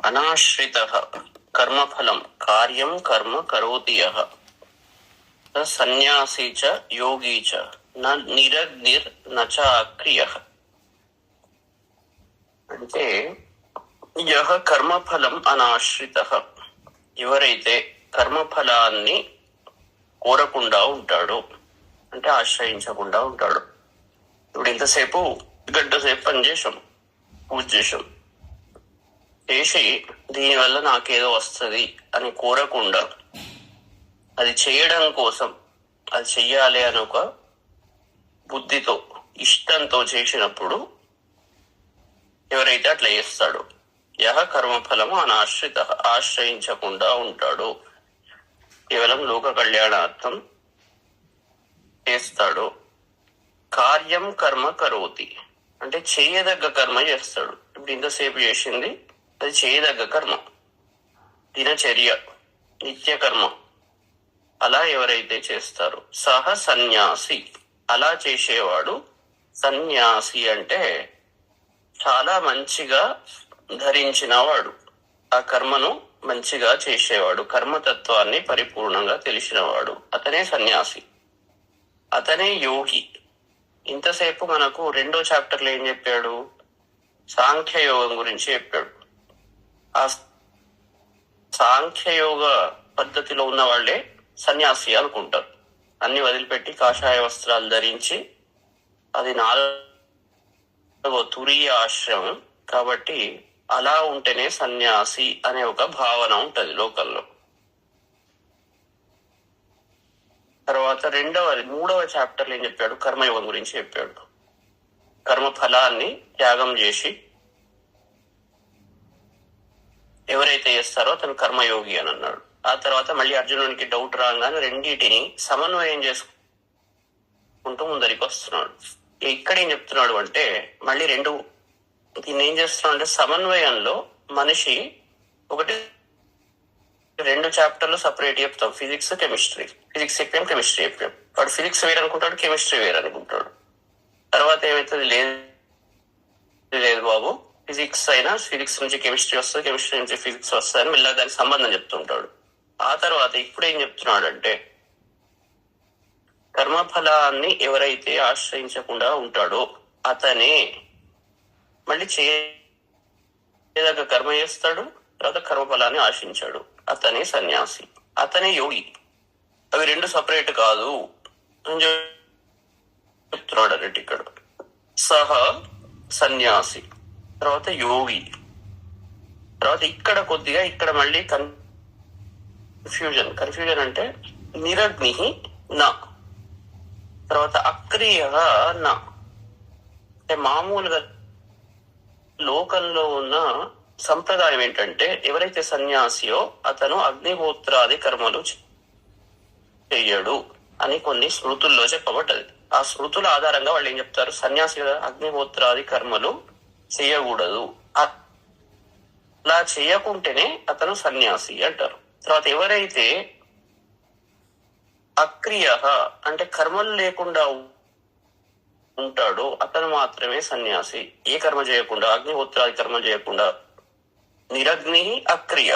అనాశ్రితః కర్మఫలం కార్యం కర్మ కరోతి యః సన్యాసీ చ యోగీ చ నిరగ్నిర్ నచ అక్రియః. అంటే యః కర్మఫలం అనాశ్రితః, ఎవరైతే కర్మఫలాన్ని కోరకుండా ఉంటాడో, అంటే ఆశ్రయించకుండా ఉంటాడు. ఇప్పుడు ఇంతసేపు గంటసేపు పనిచేసాం, పూజ చేసాం, చేసి దీనివల్ల నాకేదో వస్తుంది అని కోరకుండా అది చేయడం కోసం, అది చెయ్యాలి అని ఒక బుద్ధితో ఇష్టంతో చేసినప్పుడు ఎవరైతే అట్లా చేస్తాడో యహ కర్మఫలము అనాశ్రిత, ఆశ్రయించకుండా ఉంటాడు, కేవలం లోక కళ్యాణార్థం చేస్తాడు. కార్యం కర్మ కరోతి, అంటే చేయదగ్గ కర్మ చేస్తాడు. ఇప్పుడు ఇంతసేపు చేసింది అది చేయదగ్గ కర్మ, దినచర్య, నిత్య కర్మ. అలా ఎవరైతే చేస్తారో సహ సన్యాసి, అలా చేసేవాడు సన్యాసి. అంటే చాలా మంచిగా ధరించిన వాడు, ఆ కర్మను మంచిగా చేసేవాడు, కర్మతత్వాన్ని పరిపూర్ణంగా తెలిసినవాడు, అతనే సన్యాసి, అతనే యోగి. ఇంతసేపు మనకు 2వ చాప్టర్లో ఏం చెప్పాడు? సాంఖ్యయోగం గురించి చెప్పాడు. ఆ సాంఖ్యయోగ పద్ధతిలో ఉన్న వాళ్ళే సన్యాసి అనుకుంటారు. అన్ని వదిలిపెట్టి కాషాయ వస్త్రాలు ధరించి, అది 4వ తురీయ ఆశ్రమం కాబట్టి అలా ఉంటేనే సన్యాసి అనే ఒక భావన ఉంటది లోకల్లో. తర్వాత 3వ చాప్టర్లో ఏం చెప్పాడు? కర్మయోగం గురించి చెప్పాడు. కర్మ ఫలాన్ని త్యాగం చేసి ఎవరైతే చేస్తారో అతను కర్మయోగి అని అన్నాడు. ఆ తర్వాత మళ్ళీ అర్జునునికి డౌట్ రాగానే రెండింటిని సమన్వయం చేసుకుంటూ ముందరికి వస్తున్నాడు. ఇక్కడ ఏం చెప్తున్నాడు అంటే మళ్ళీ దీన్ని ఏం చేస్తున్నాడు అంటే సమన్వయంలో మనిషి 2 చాప్టర్లు సపరేట్ చెప్తాం, ఫిజిక్స్ కెమిస్ట్రీ. ఫిజిక్స్ చెప్పాం, కెమిస్ట్రీ చెప్పాం. వాడు ఫిజిక్స్ వేరు అనుకుంటాడు, కెమిస్ట్రీ వేరు అనుకుంటాడు. తర్వాత ఏమవుతుంది? లేదు బాబు, ఫిజిక్స్ అయినా ఫిజిక్స్ నుంచి కెమిస్ట్రీ వస్తుంది, కెమిస్ట్రీ నుంచి ఫిజిక్స్ వస్తుంది అని మళ్ళీ దానికి సంబంధం చెప్తుంటాడు. ఆ తర్వాత ఇప్పుడు ఏం చెప్తున్నాడంటే కర్మఫలాన్ని ఎవరైతే ఆశ్రయించకుండా ఉంటాడో అతనే మళ్ళీ చేయదగ్గ కర్మ చేస్తాడు, తర్వాత కర్మఫలాన్ని ఆశించాడు, అతనే సన్యాసి, అతనే యోగి. అవి 2 సపరేట్ కాదు అని చెప్తున్నాడు అన్నట్టు ఇక్కడ. సహ సన్యాసి, తర్వాత యోగి, తర్వాత ఇక్కడ మళ్ళీ కన్ఫ్యూజన్ అంటే నిరగ్ని నా, తర్వాత అక్రియ నా. అంటే మామూలుగా లోకంలో ఉన్న సంప్రదాయం ఏంటంటే ఎవరైతే సన్యాసియో అతను అగ్నిహోత్రాది కర్మలు చెయ్యడు అని కొన్ని స్మృతుల్లో చెప్పబడ్డది. ఆ స్మృతుల ఆధారంగా వాళ్ళు ఏం చెప్తారు? సన్యాసి అగ్నిహోత్రాది కర్మలు చేయకూడదు, అలా చేయకుంటేనే అతను సన్యాసి అంటారు. తర్వాత ఎవరైతే అక్రియ అంటే కర్మలు లేకుండా ఉంటాడో అతను మాత్రమే సన్యాసి. ఏ కర్మ చేయకుండా, అగ్నిహోత్రాది కర్మలు చేయకుండా, నిరగ్ని అక్రియ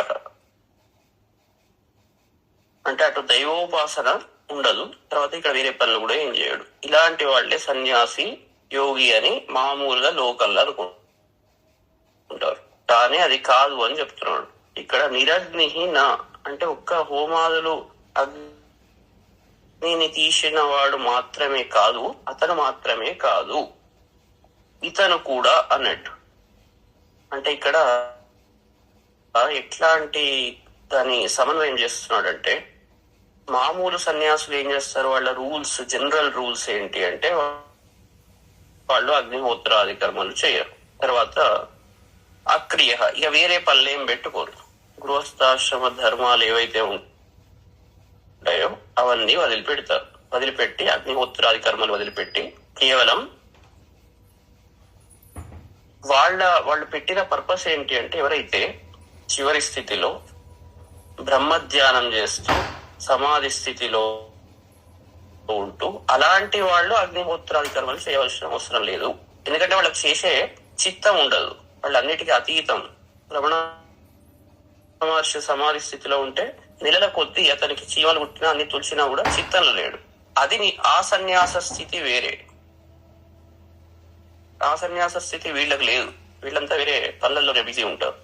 అంటే అటు దైవోపాసన ఉండదు, తర్వాత ఇక్కడ వేరే పనులు కూడా ఏం చేయడు. ఇలాంటి వాళ్ళే సన్యాసి, యోగి అని మామూలుగా లోకల్లో అనుకుంటారు. కానీ అది కాదు అని చెప్తున్నాడు ఇక్కడ. నిరగ్ని నా అంటే ఒక్క హోమాదులు అగ్నిని తీసిన వాడు మాత్రమే కాదు, అతను మాత్రమే కాదు, ఇతను కూడా అన్నట్టు. అంటే ఇక్కడ ఎట్లాంటి దాన్ని సమన్వయం చేస్తున్నాడంటే మామూలు సన్యాసులు ఏం చేస్తారు? వాళ్ళ రూల్స్, జనరల్ రూల్స్ ఏంటి అంటే వాళ్ళు అగ్నిహోత్రాది కర్మలు చేయరు. తర్వాత అక్రియ, ఇక వేరే పనులు ఏం పెట్టుకోరు. గృహస్థాశ్రమ ధర్మాలు ఏవైతే ఉంటాయో అవన్నీ వదిలిపెడతారు. వదిలిపెట్టి అగ్నిహోత్రాది కర్మలు వదిలిపెట్టి కేవలం వాళ్ళు పెట్టిన పర్పస్ ఏంటి అంటే ఎవరైతే చివరి స్థితిలో బ్రహ్మధ్యానం చేస్తూ సమాధి స్థితిలో ఉంటూ అలాంటి వాళ్ళు అగ్నిహోత్రాది కర్మలు చేయవలసిన అవసరం లేదు. ఎందుకంటే వాళ్ళకి చేసే చిత్తం ఉండదు, వాళ్ళన్నిటికీ అతీతం. రమణ మహర్షి సమాధి స్థితిలో ఉంటే నెలల కొద్దీ అతనికి చీమలు పుట్టినా అన్ని తులిచినా కూడా చిత్తంలో లేడు. అది ఆ సన్యాస స్థితి వేరే. ఆ సన్యాస స్థితి వీళ్ళకి లేదు. వీళ్ళంతా వేరే పనులలో బిజీ ఉంటారు.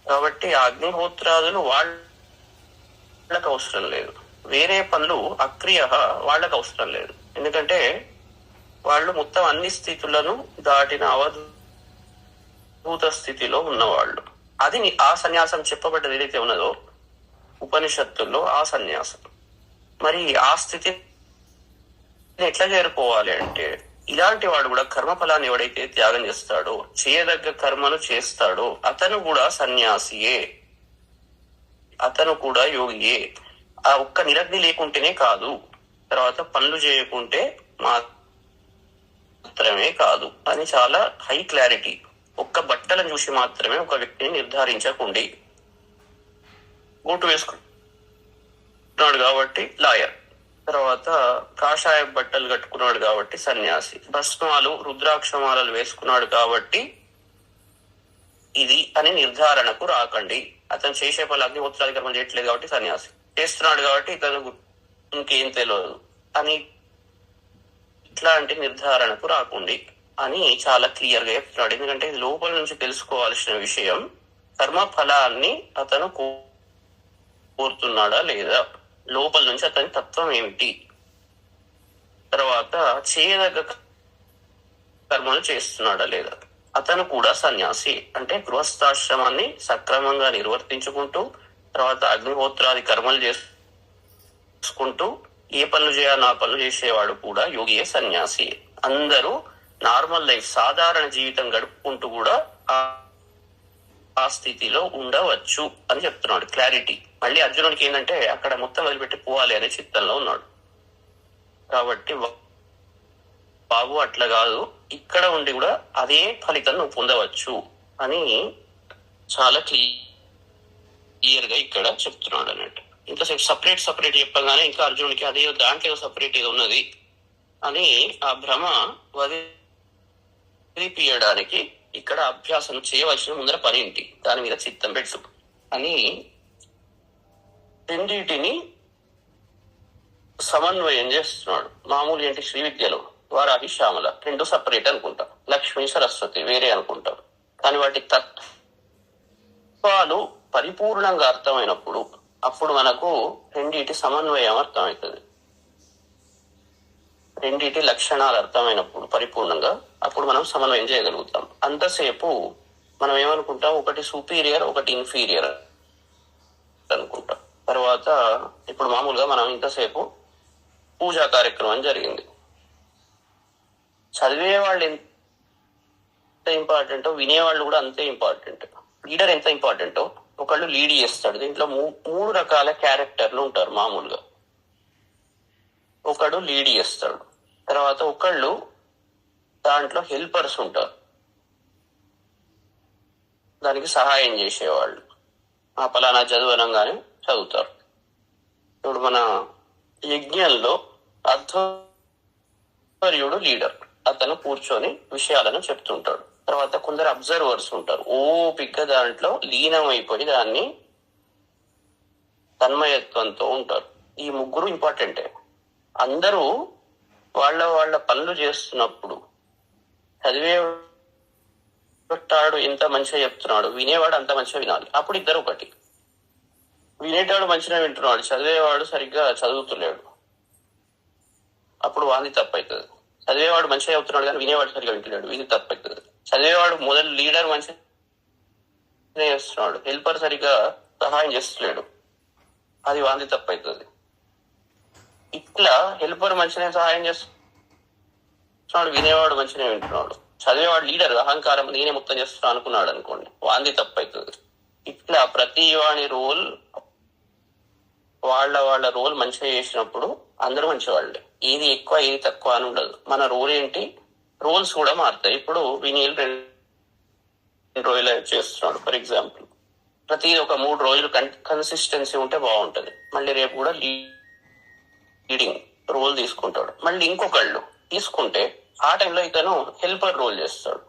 కాబట్టి ఆ అగ్నిహోత్రాదులు వాళ్ళకి అవసరం లేదు. వేరే పనులు అక్రియ వాళ్ళకి అవసరం లేదు. ఎందుకంటే వాళ్ళు మొత్తం అన్ని స్థితులను దాటిన అవధూత స్థితిలో ఉన్నవాళ్ళు. అది ఆ సన్యాసం చెప్పబడ్డది ఏదైతే ఉన్నదో ఉపనిషత్తుల్లో ఆ సన్యాసం. మరి ఆ స్థితి ఎట్లా చేరుకోవాలి అంటే, ఇలాంటి వాడు కూడా కర్మఫలాన్ని ఎవడైతే త్యాగం చేస్తాడో, చేయదగ్గ కర్మను చేస్తాడో అతను కూడా సన్యాసియే, అతను కూడా యోగియే. ఆ ఒక్క నిరగ్ని లేకుంటేనే కాదు, తర్వాత పనులు చేయకుంటే మాత్రమే కాదు అని చాలా హై క్లారిటీ. ఒక్క బట్టలను చూసి మాత్రమే ఒక వ్యక్తిని నిర్ధారించకుండి. బూటు వేసుకున్నాడు కాబట్టి లాయర్, తర్వాత కాషాయ బట్టలు కట్టుకున్నాడు కాబట్టి సన్యాసి, భస్మాలు రుద్రాక్షమాలలు వేసుకున్నాడు కాబట్టి ఇది అని నిర్ధారణకు రాకండి. అతను చేసే పనులు అగ్నిహోత్రాది కర్మలు చేయట్లేదు కాబట్టి సన్యాసి, చేస్తున్నాడు కాబట్టి ఇతను ఇంకేం తెలియదు అని ఇట్లాంటి నిర్ధారణకు రాకండి అని చాలా క్లియర్ గా చెప్తున్నాడు. ఎందుకంటే ఇది లోపల నుంచి తెలుసుకోవాల్సిన విషయం. కర్మ ఫలాన్ని అతను కోరుతున్నాడా లేదా, లోపల నుంచి అతని తత్వం ఏమిటి, తర్వాత చేయదగ్గ కర్మలు చేస్తున్నాడా లేదా. అతను కూడా సన్యాసి అంటే గృహస్థాశ్రమాన్ని సక్రమంగా నిర్వర్తించుకుంటూ, తర్వాత అగ్నిహోత్రాది కర్మలు చేసుకుంటూ ఏ పనులు చేయాలో ఆ పనులు చేసేవాడు కూడా యోగియే, సన్యాసి. అందరూ నార్మల్ లైఫ్, సాధారణ జీవితం గడుపుకుంటూ కూడా ఆ స్థితిలో ఉండవచ్చు అని చెప్తున్నాడు. క్లారిటీ. మళ్ళీ అర్జునుడికి ఏంటంటే అక్కడ మొత్తం వదిలిపెట్టి పోవాలి అనే చిత్తంలో ఉన్నాడు. కాబట్టి బాబు అట్లా కాదు, ఇక్కడ ఉండి కూడా అదే ఫలితం నువ్వు పొందవచ్చు అని చాలా క్లియర్ గా ఇక్కడ చెప్తున్నాడు అన్నట్టు. ఇంతసేపు సపరేట్ చెప్పగానే ఇంకా అర్జునుడికి అదే దాంట్లో సపరేట్ ఏదో ఉన్నది అని ఆ భ్రమ వదిలిపియడానికి ఇక్కడ అభ్యాసం చేయవలసిన ముందర పని ఏంటి, దాని మీద చిత్తం పెట్టు అని రెండింటిని సమన్వయం చేస్తున్నాడు. మామూలు ఏంటి, శ్రీ విద్యలో వారాహి శ్యామల రెండు సపరేట్ అనుకుంటాం, లక్ష్మీ సరస్వతి వేరే అనుకుంటాం. కానీ వాటి తత్వాలు పరిపూర్ణంగా అర్థమైనప్పుడు అప్పుడు మనకు రెండింటి సమన్వయం అర్థమవుతుంది. రెండింటి లక్షణాలు అర్థమైనప్పుడు పరిపూర్ణంగా అప్పుడు మనం సమన్వయం చేయగలుగుతాం. అంతసేపు మనం ఏమనుకుంటాం, ఒకటి సుపీరియర్ ఒకటి ఇన్ఫీరియర్ అనుకుంటాం. తర్వాత ఇప్పుడు మామూలుగా మనం ఇంతసేపు పూజా కార్యక్రమం జరిగింది, చదివే వాళ్ళు ఎంత ఇంపార్టెంటో వినేవాళ్ళు కూడా అంతే ఇంపార్టెంట్. లీడర్ ఎంత ఇంపార్టెంటో, ఒకళ్ళు లీడ్ చేస్తాడు. దీంట్లో మూడు రకాల క్యారెక్టర్లు ఉంటారు మామూలుగా. ఒకడు లీడ్ చేస్తాడు, తర్వాత ఒకళ్ళు దాంట్లో హెల్పర్స్ ఉంటారు, దానికి సహాయం చేసేవాళ్ళు. ఆ పలానా చదువనంగానే చదువుతారు. ఇప్పుడు మన యజ్ఞంలో అధ్వర్యుడు లీడర్, అతను కూర్చొని విషయాలను చెప్తుంటాడు. తర్వాత కొందరు అబ్జర్వర్స్ ఉంటారు, ఓపిగ్గా దాంట్లో లీనమైపోయి దాన్ని తన్మయత్వంతో ఉంటారు. ఈ ముగ్గురు ఇంపార్టెంటే. అందరూ వాళ్ళ పనులు చేస్తున్నప్పుడు చదివేటాడు ఎంత మంచిగా చెప్తున్నాడు, వినేవాడు అంత మంచిగా వినాలి. అప్పుడు ఇద్దరు ఒకటి. వినేటాడు మంచిగా వింటున్నాడు, చదివేవాడు సరిగ్గా చదువుతులేడు, అప్పుడు వాంది తప్పవుతుంది. చదివేవాడు మంచిగా చెప్తున్నాడు కానీ వినేవాడు సరిగ్గా వింటున్నాడు, ఇది తప్పవుతుంది. చదివేవాడు మొదలు లీడర్ మంచిగా చేస్తున్నాడు, హెల్పర్ సరిగ్గా సహాయం చేస్తలేడు, అది వాంది తప్పవుతుంది. ఇట్లా హెల్పర్ మంచిగా సహాయం చేస్తున్నాడు, వినేవాడు మంచిగా వింటున్నాడు, చదివేవాడు లీడర్ అహంకారం నేనే మొత్తం చేస్తున్నా అనుకున్నాడు అనుకోండి, వాంది తప్పవుతుంది. ఇట్లా ప్రతి వాడి రోల్ వాళ్ళ రోల్ మంచిగా చేసినప్పుడు అందరూ మంచివాళ్ళే. ఏది ఎక్కువ ఏది తక్కువ అని ఉండదు. మన రోల్ ఏంటి, రోల్స్ కూడా మారుతాయి. ఇప్పుడు వినీల్ 2 రోజులు చేస్తున్నాడు ఫర్ ఎగ్జాంపుల్, ప్రతి ఒక 3 రోజులు కన్సిస్టెన్సీ ఉంటే బాగుంటది. మళ్ళీ రేపు కూడా లీడింగ్ రోల్ తీసుకుంటాడు. మళ్ళీ ఇంకొకళ్ళు తీసుకుంటే ఆ టైంలో ఇతను హెల్పర్ రోల్ చేస్తాడు.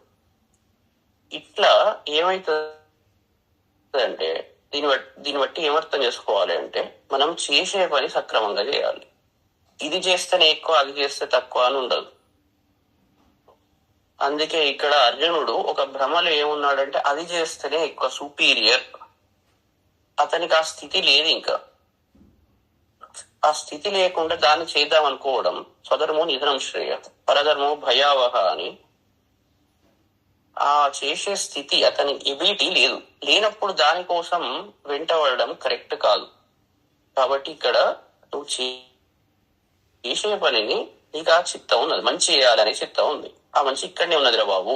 ఇట్లా ఏమైతుందంటే దీన్ని బట్టి ఏమర్థం చేసుకోవాలి అంటే మనం చేసే పని సక్రమంగా చేయాలి. ఇది చేస్తేనే ఎక్కువ, అది చేస్తే తక్కువ అని ఉండదు. అందుకే ఇక్కడ అర్జునుడు ఒక భ్రమలో ఏమున్నాడంటే అది చేస్తేనే ఎక్కువ సుపీరియర్. అతనికి ఆ స్థితి లేదు. ఇంకా ఆ స్థితి లేకుండా దాన్ని చేద్దాం అనుకోవడం స్వధర్మో నిధనం శ్రేయ పరధర్మో భయావహ అని. ఆ చేసే స్థితి అతని ఎబిలిటీ లేదు. లేనప్పుడు దానికోసం వెంటబడడం కరెక్ట్ కాదు. కాబట్టి ఇక్కడ నువ్వు చేసే పనిని నీకు ఆ చిత్తం ఉన్నది, మంచి చేయాలనే చిత్తం ఉంది. ఆ మంచి ఇక్కడనే ఉన్నదిరా బాబు.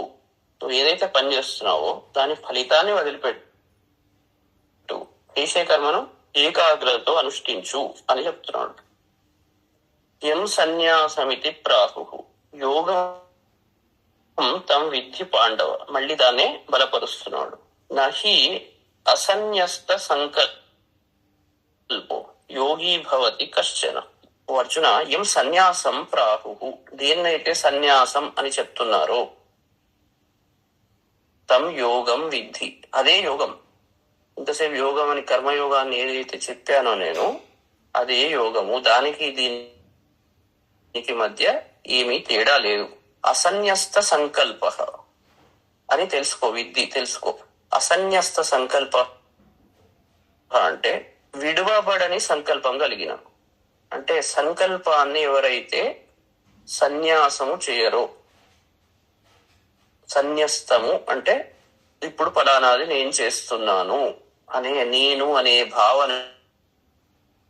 నువ్వు ఏదైతే పని చేస్తున్నావో దాని ఫలితాన్ని వదిలిపెట్టు, చేసే కర్మను ఏకాగ్రతతో అనుష్ఠించు అని చెప్తున్నాడు. యం సన్యాసమితి ప్రాహు యోగం తం విద్ధి పాండవ. మళ్ళీ దాన్నే బలపరుస్తున్నాడు. నహి అసన్యస్త సంకల్పో యోగి భవతి కశ్చన. ఓ అర్జున, ఎం సన్యాసం ప్రాహు, దేన్నైతే సన్యాసం అని చెప్తున్నారో తం యోగం విద్ధి, అదే యోగం. ఇంతసేపు యోగం అని కర్మయోగాన్ని ఏదైతే చెప్పానో నేను, అదే యోగము. దానికి దీనికి మధ్య ఏమీ తేడా లేదు. అసన్యస్త సంకల్ప అని తెలుసుకో, విద్ధి తెలుసుకో. అసన్యస్త సంకల్ప అంటే విడువబడని సంకల్పం కలిగిన. అంటే సంకల్పాన్ని ఎవరైతే సన్యాసము చేయరో, సన్యస్తము అంటే ఇప్పుడు ఫలానాది నేను చేస్తున్నాను అనే, నేను అనే భావన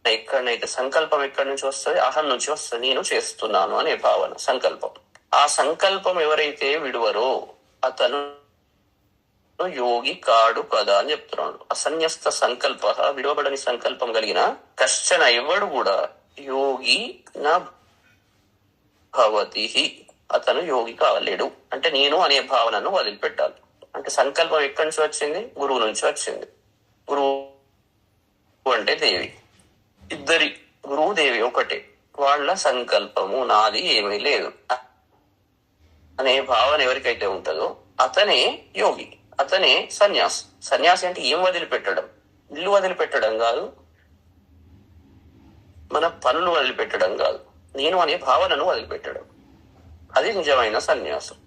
ఎక్కడనైతే, సంకల్పం ఎక్కడి నుంచి వస్తుంది? అహం నుంచి వస్తుంది. నేను చేస్తున్నాను అనే భావన సంకల్పం. ఆ సంకల్పం ఎవరైతే విడువరో అతను యోగి కాడు కదా అని చెప్తున్నాడు. అసన్యస్త సంకల్ప, విడువబడని సంకల్పం కలిగిన కశ్చన, ఎవడు కూడా యోగి నా భవతి, అతను యోగి కావలేడు. అంటే నేను అనే భావనను వదిలిపెట్టాలి. అంటే సంకల్పం ఎక్కడి నుంచి వచ్చింది? గురువు నుంచి వచ్చింది. గురువు అంటే దేవి, ఇద్దరి గురువు దేవి ఒకటే. వాళ్ళ సంకల్పము నాది ఏమీ లేదు అనే భావన ఎవరికైతే ఉంటుందో అతనే యోగి, అతనే సన్యాసి. సన్యాసి అంటే ఏం వదిలిపెట్టడం? ఇల్లు వదిలిపెట్టడం కాదు, మన పనులు వదిలిపెట్టడం కాదు, నేను అనే భావనను వదిలిపెట్టడం. అది నిజమైన సన్యాసం.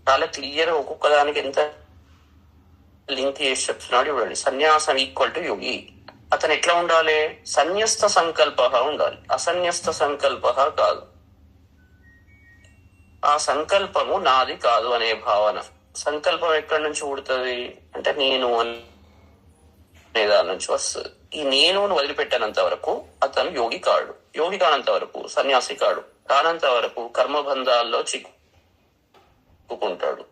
చాలా క్లియర్, ఒక్కొక్క దానికి ఎంత లింక్ చేసి చెప్తున్నాడు చూడండి. సన్యాసం ఈక్వల్ టు యోగి. అతను ఎట్లా ఉండాలి? సన్యస్త సంకల్ప ఉండాలి, అసన్యస్త సంకల్ప కాదు. ఆ సంకల్పము నాది కాదు అనే భావన. సంకల్పం ఎక్కడి నుంచి పుడుతుంది అంటే నేను అనే దాని నుంచి వస్తుంది. ఈ నేను వదిలిపెట్టినంత వరకు అతను యోగి కాడు. యోగి కానంత వరకు సన్యాసి కాడు. కానంత వరకు కర్మబంధాల్లో చిక్కుకుంటాడు.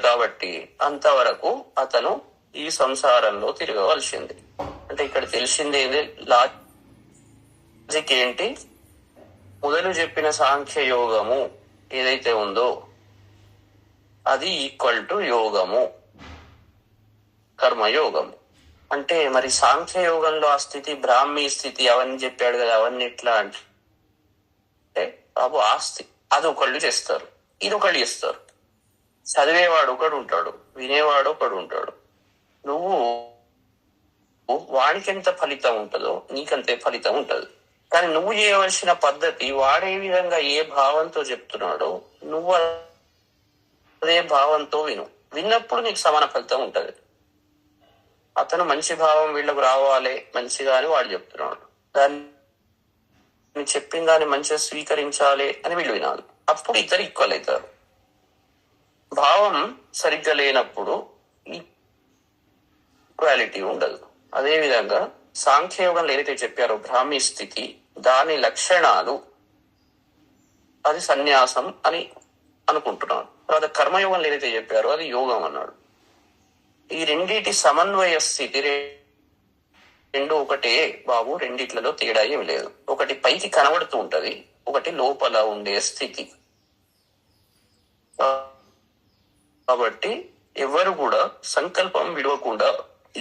కాబట్టి అంతవరకు అతను ఈ సంసారంలో తిరగవలసింది. అంటే ఇక్కడ తెలిసిందేంది? లాజిక్ ఏంటి? మొదలు చెప్పిన సాంఖ్య యోగము ఏదైతే ఉందో అది ఈక్వల్ టు యోగము, కర్మయోగము. అంటే మరి సాంఖ్య యోగంలో ఆ స్థితి, బ్రాహ్మీ స్థితి అవన్నీ చెప్పాడు కదా, అవన్నీ ఎట్లా అంటే బాబు ఆ స్థితి అది ఒకళ్ళు చేస్తారు, ఇది ఒకళ్ళు చేస్తారు. చదివేవాడు ఒకడు ఉంటాడు, వినేవాడు ఒకడు ఉంటాడు. నువ్వు వాడికి ఎంత ఫలితం ఉంటుందో నీకంతే ఫలితం ఉంటది. కానీ నువ్వు చేయవలసిన పద్ధతి, వాడే విధంగా ఏ భావంతో చెప్తున్నాడో నువ్వు అదే భావంతో విన్నప్పుడు నీకు సమాన ఫలితం ఉంటది. అతను మంచి భావం వీళ్ళకు రావాలి మంచిగా అని వాడు చెప్తున్నాడు, దాన్ని చెప్పిన దాన్ని మంచిగా స్వీకరించాలి అని వీళ్ళు వినాలి. అప్పుడు ఇద్దరు ఈక్వల్ అవుతారు. భావం సరిగ్గా లేనప్పుడు ఈక్వాలిటీ ఉండదు. అదే విధంగా సాంఖ్యయోగంలో ఏదైతే చెప్పారో బ్రాహ్మీ స్థితి, దాని లక్షణాలు అది సన్యాసం అని అనుకుంటున్నాను. తర్వాత కర్మయోగంలో ఏదైతే చెప్పారో అది యోగం అన్నాడు. ఈ రెండిటి సమన్వయ స్థితి రెండు ఒకటే బాబు. రెండిట్లలో తేడా ఏమి లేదు. ఒకటి పైకి కనబడుతూ ఉంటది, ఒకటి లోపల ఉండే స్థితి. కాబట్టి ఎవరు కూడా సంకల్పం విడవకుండా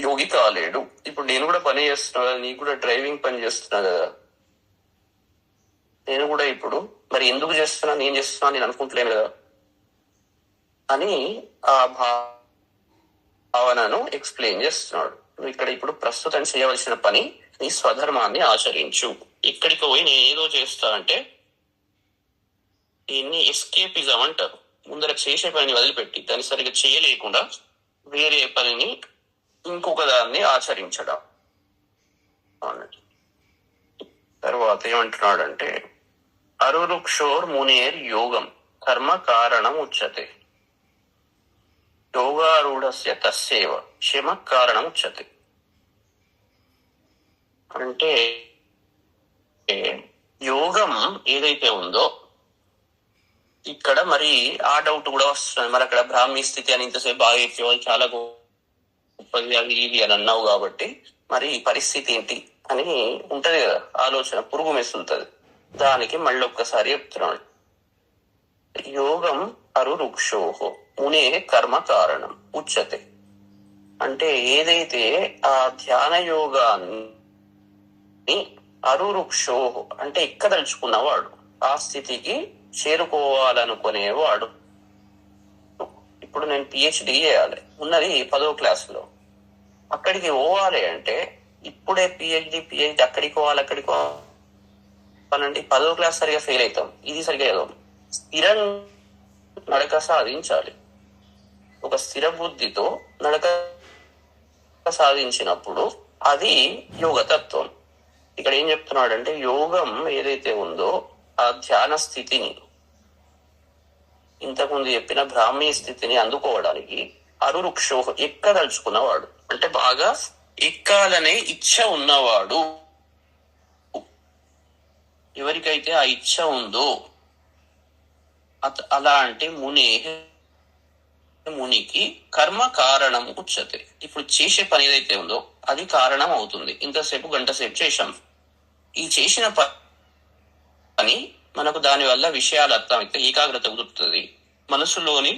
యోగి కాలేడు. ఇప్పుడు నేను కూడా పని చేస్తున్నా, నీకు కూడా డ్రైవింగ్ పని చేస్తున్నా కదా. నేను కూడా ఇప్పుడు మరి ఎందుకు చేస్తున్నా, నేను చేస్తున్నా నేను అనుకుంటలేను కదా అని ఆ భావనను ఎక్స్ప్లెయిన్ చేస్తున్నాడు. నువ్వు ఇక్కడ ఇప్పుడు ప్రస్తుతం చేయవలసిన పని నీ స్వధర్మాన్ని ఆచరించు. ఇక్కడికి పోయి నేను ఏదో చేస్తా అంటే దీన్ని ఎస్కేపిజం అంటారు. ముందర చేసే పనిని వదిలిపెట్టి దాన్ని సరిగ్గా చేయలేకుండా వేరే పనిని ఇంకొక దాన్ని ఆచరించడం. తర్వాత ఏమంటున్నాడంటే అరురుక్షోర్ మునేర్ యోగం కర్మ కారణం ఉచ్యతే యోగారూఢస్య తస్సేవ క్షమ కారణం ఉచ్యతే. అంటే యోగం ఏదైతే ఉందో ఇక్కడ మరి ఆ డౌట్ కూడా వస్తుంది. మరి అక్కడ బ్రాహ్మీ స్థితి అని ఇంతసేపు బాగా చెప్పేవాళ్ళు, చాలా గొప్పది అది ఇది అని అన్నావు కాబట్టి మరి పరిస్థితి ఏంటి అని ఉంటది కదా ఆలోచన, పురుగు మెస్తుంటది. దానికి మళ్ళీ ఒక్కసారి చెప్తున్నాడు. యోగం అరురుక్షోహో మునే కర్మ కారణం ఉచ్యతే. అంటే ఏదైతే ఆ ధ్యాన యోగాన్ని అరురుక్షోహో అంటే ఎక్కదలుచుకున్నవాడు, ఆ స్థితికి చేరుకోవాలనుకునేవాడు. ఇప్పుడు నేను పిహెచ్డి చేయాలి, ఉన్నది 10వ క్లాసులో, అక్కడికి పోవాలి అంటే ఇప్పుడే పిహెచ్డి అక్కడికి పోవాలి అనండి 10వ క్లాస్ సరిగా ఫెయిల్ అవుతాం, ఇది సరిగా చదవం. స్థిరం నడక సాధించాలి. ఒక స్థిర బుద్ధితో నడక సాధించినప్పుడు అది యోగతత్వం. ఇక్కడ ఏం చెప్తున్నాడంటే యోగం ఏదైతే ఉందో ఆ ధ్యాన స్థితిని, ఇంతకుముందు చెప్పిన బ్రాహ్మీ స్థితిని అందుకోవడానికి అరురుక్షోహ ఎక్కదలుచుకున్నవాడు, అంటే బాగా ఎక్కాలనే ఇచ్ఛ ఉన్నవాడు. ఎవరికైతే ఆ ఇచ్ఛ ఉందో అలాంటి మునికి కర్మ కారణం ఉచ్యతే. ఇప్పుడు చేసే పని ఏదైతే ఉందో అది కారణం అవుతుంది. ఇంతసేపు గంట సేపు చేశాం. ఈ చేసిన పని మనకు దాని వల్ల విషయాలు అర్థమైతే ఏకాగ్రత కుదురుతుంది, మనసులోని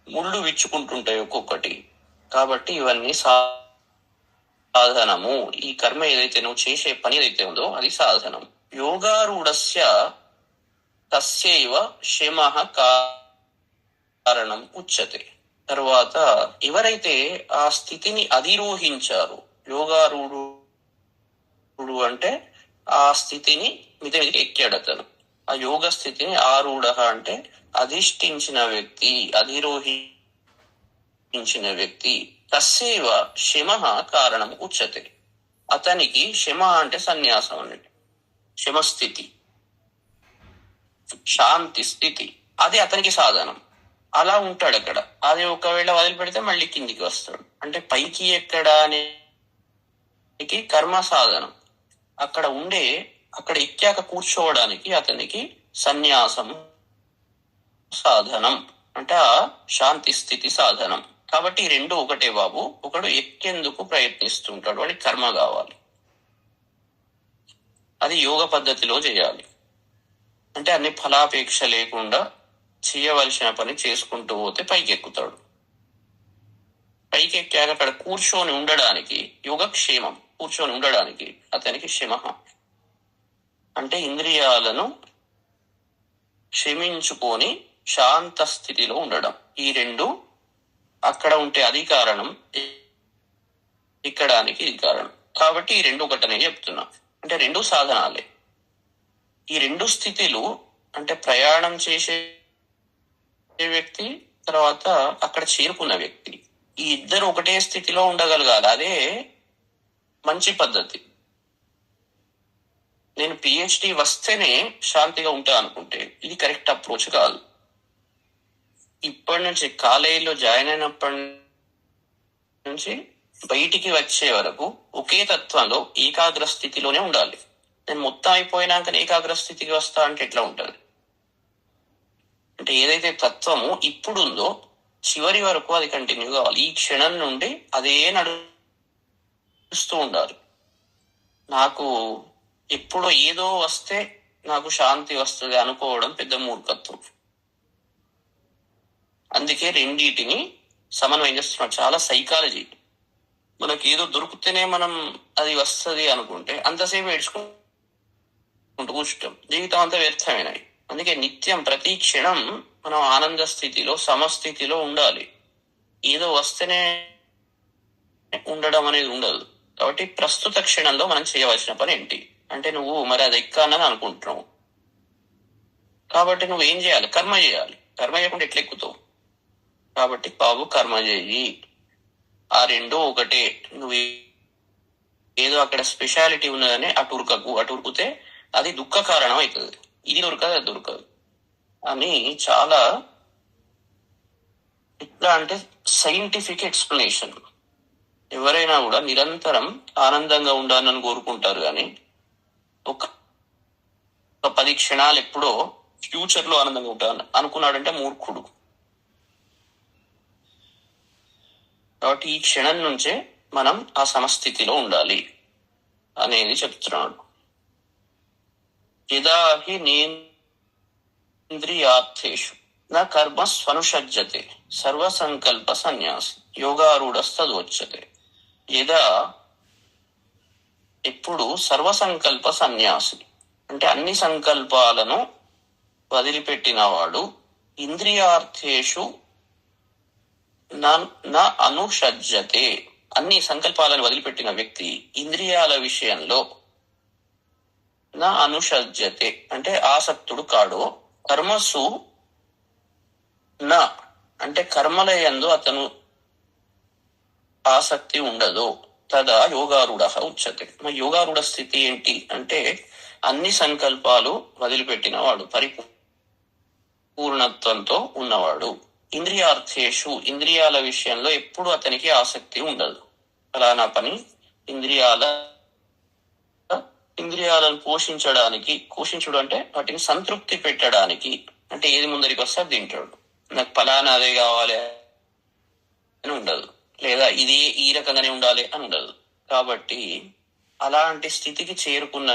ముళ్ళు విచ్చుకుంటుంటాయి ఒక్కొక్కటి. కాబట్టి ఇవన్నీ సాధనము. ఈ కర్మ ఏదైతే నువ్వు చేసే పని ఏదైతే ఉందో అది సాధనం. యోగారూఢస్య తస్యైవ శమః కారణం ఉచ్యతే. తర్వాత ఎవరైతే ఆ స్థితిని అధిరోహించారు, యోగారూఢుడు అంటే ఆ స్థితిని మీదకి ఎక్కాడు అతను. ఆ యోగ స్థితిని ఆరూఢ అంటే అధిష్ఠించిన వ్యక్తి, అధిరోహించిన వ్యక్తి. తస్సేవ శమః కారణం ఉచ్యతే. అతనికి శమ అంటే సన్యాసం అన్నట్టు, శమస్థితి, శాంతి స్థితి, అది అతనికి సాధనం. అలా ఉంటాడు అక్కడ. అది ఒకవేళ వదిలిపెడితే మళ్ళీ కిందికి వస్తాడు. అంటే పైకి ఎక్కడానికి కర్మ సాధనం. అక్కడ ఎక్కాక కూర్చోవడానికి అతనికి సన్యాసం సాధనం, అంటే ఆ శాంతి స్థితి సాధనం. కాబట్టి ఈ రెండు ఒకటే బాబు. ఒకడు ఎక్కేందుకు ప్రయత్నిస్తుంటాడు, వాడికి కర్మ కావాలి, అది యోగ పద్ధతిలో చేయాలి. అంటే అన్ని ఫలాపేక్ష లేకుండా చేయవలసిన పని చేసుకుంటూ పోతే పైకి ఎక్కుతాడు. పైకి ఎక్కాక అక్కడ కూర్చొని ఉండడానికి యోగక్షేమం, కూర్చొని ఉండడానికి అతనికి శమః అంటే ఇంద్రియాలను క్షమించుకొని శాంత స్థితిలో ఉండడం. ఈ రెండు అక్కడ ఉంటే అది కారణం, ఎక్కడానికి ఇది కారణం. కాబట్టి ఈ రెండు ఒకటనే చెప్తున్నా. అంటే రెండు సాధనాలే. ఈ రెండు స్థితిలు అంటే ప్రయాణం చేసే వ్యక్తి, తర్వాత అక్కడ చేరుకున్న వ్యక్తి, ఈ ఇద్దరు ఒకటే స్థితిలో ఉండగలగాలి. అదే మంచి పద్ధతి. నేను పిహెచ్డి వస్తేనే శాంతిగా ఉంటా అనుకుంటే ఇది కరెక్ట్ అప్రోచ్ కాదు. ఇప్పటి నుంచి కాలేజీలో జాయిన్ అయినప్పటి నుంచి బయటికి వచ్చే వరకు ఒకే తత్వంలో ఏకాగ్ర స్థితిలోనే ఉండాలి. నేను మొత్తం అయిపోయినాక ఏకాగ్ర స్థితికి వస్తా అంటే ఎట్లా ఉంటది? అంటే ఏదైతే తత్వము ఇప్పుడు ఉందో చివరి వరకు అది కంటిన్యూ కావాలి. ఈ క్షణం నుండి అదే నడుస్తూ ఉండాలి. నాకు ఎప్పుడు ఏదో వస్తే నాకు శాంతి వస్తుంది అనుకోవడం పెద్ద మూర్ఖత్వం. అందుకే రెండింటిని సమన్వయం చేస్తున్నాడు. చాలా సైకాలజీ. మనకి ఏదో దొరికితేనే మనం అది వస్తుంది అనుకుంటే అంతసేపు ఏడ్చుకుంటూ కూర్చుంటాం, జీవితం అంతా వ్యర్థమైనవి. అందుకే నిత్యం ప్రతి క్షణం మనం ఆనంద స్థితిలో సమస్థితిలో ఉండాలి. ఏదో వస్తేనే ఉండడం అనేది ఉండదు. కాబట్టి ప్రస్తుత క్షణంలో మనం చేయవలసిన పని ఏంటి అంటే, నువ్వు మరి అది ఎక్కానని అనుకుంటున్నావు, కాబట్టి నువ్వు ఏం చేయాలి? కర్మ చేయాలి. కర్మ చేయకుండా ఎట్లా ఎక్కుతావు? కాబట్టి బాబు కర్మ చేయి. ఆ రెండు ఒకటే. నువ్వు ఏదో అక్కడ స్పెషాలిటీ ఉన్నదని అటు ఉరికితే అది దుఃఖ కారణం అవుతుంది. ఇది దొరకదు, అది దొరకదు అని చాలా ఎట్లా అంటే సైంటిఫిక్ ఎక్స్ప్లెనేషన్. ఎవరైనా కూడా నిరంతరం ఆనందంగా ఉండాలని కోరుకుంటారు, కానీ ఒక 10 క్షణాలు ఎప్పుడో ఫ్యూచర్ లో ఆనందంగా ఉంటాను అనుకున్నాడంటే మూర్ఖుడు. కాబట్టి ఈ క్షణం నుంచే మనం ఆ సమస్థితిలో ఉండాలి అనేది చెప్తున్నాడు. యదాహి నేంద్రియార్థేషు నా కర్మ స్వనుషజ్జతే సర్వసంకల్ప సన్యాసి యోగారూఢస్తదోచ్యతే. యదా ఎప్పుడు సర్వసంకల్ప సన్యాసి అంటే అన్ని సంకల్పాలను వదిలిపెట్టినవాడు, ఇంద్రియార్థేషు నా అనుషజ్జతే అన్ని సంకల్పాలను వదిలిపెట్టిన వ్యక్తి ఇంద్రియాల విషయంలో నా అనుషజ్జతే అంటే ఆసక్తుడు కాడో, కర్మసు నా అంటే కర్మల యందు అతను ఆసక్తి ఉండదు, తదా యోగారూఢ ఉచ్యతే. యోగారూఢ స్థితి ఏంటి అంటే అన్ని సంకల్పాలు వదిలిపెట్టిన వాడు, పరిపూర్ణత్వంతో ఉన్నవాడు. ఇంద్రియార్థేషు ఇంద్రియాల విషయంలో ఎప్పుడు అతనికి ఆసక్తి ఉండదు. ఫలానా పని ఇంద్రియాలను పోషించుడు అంటే వాటిని సంతృప్తి పెట్టడానికి, అంటే ఏది ముందరికి వస్తే తింటాడు. నాకు ఫలానా అదే కావాలి అని ఉండదు, లేదా ఇది ఈ రకంగానే ఉండాలి అని ఉండదు. కాబట్టి అలాంటి స్థితికి చేరుకున్న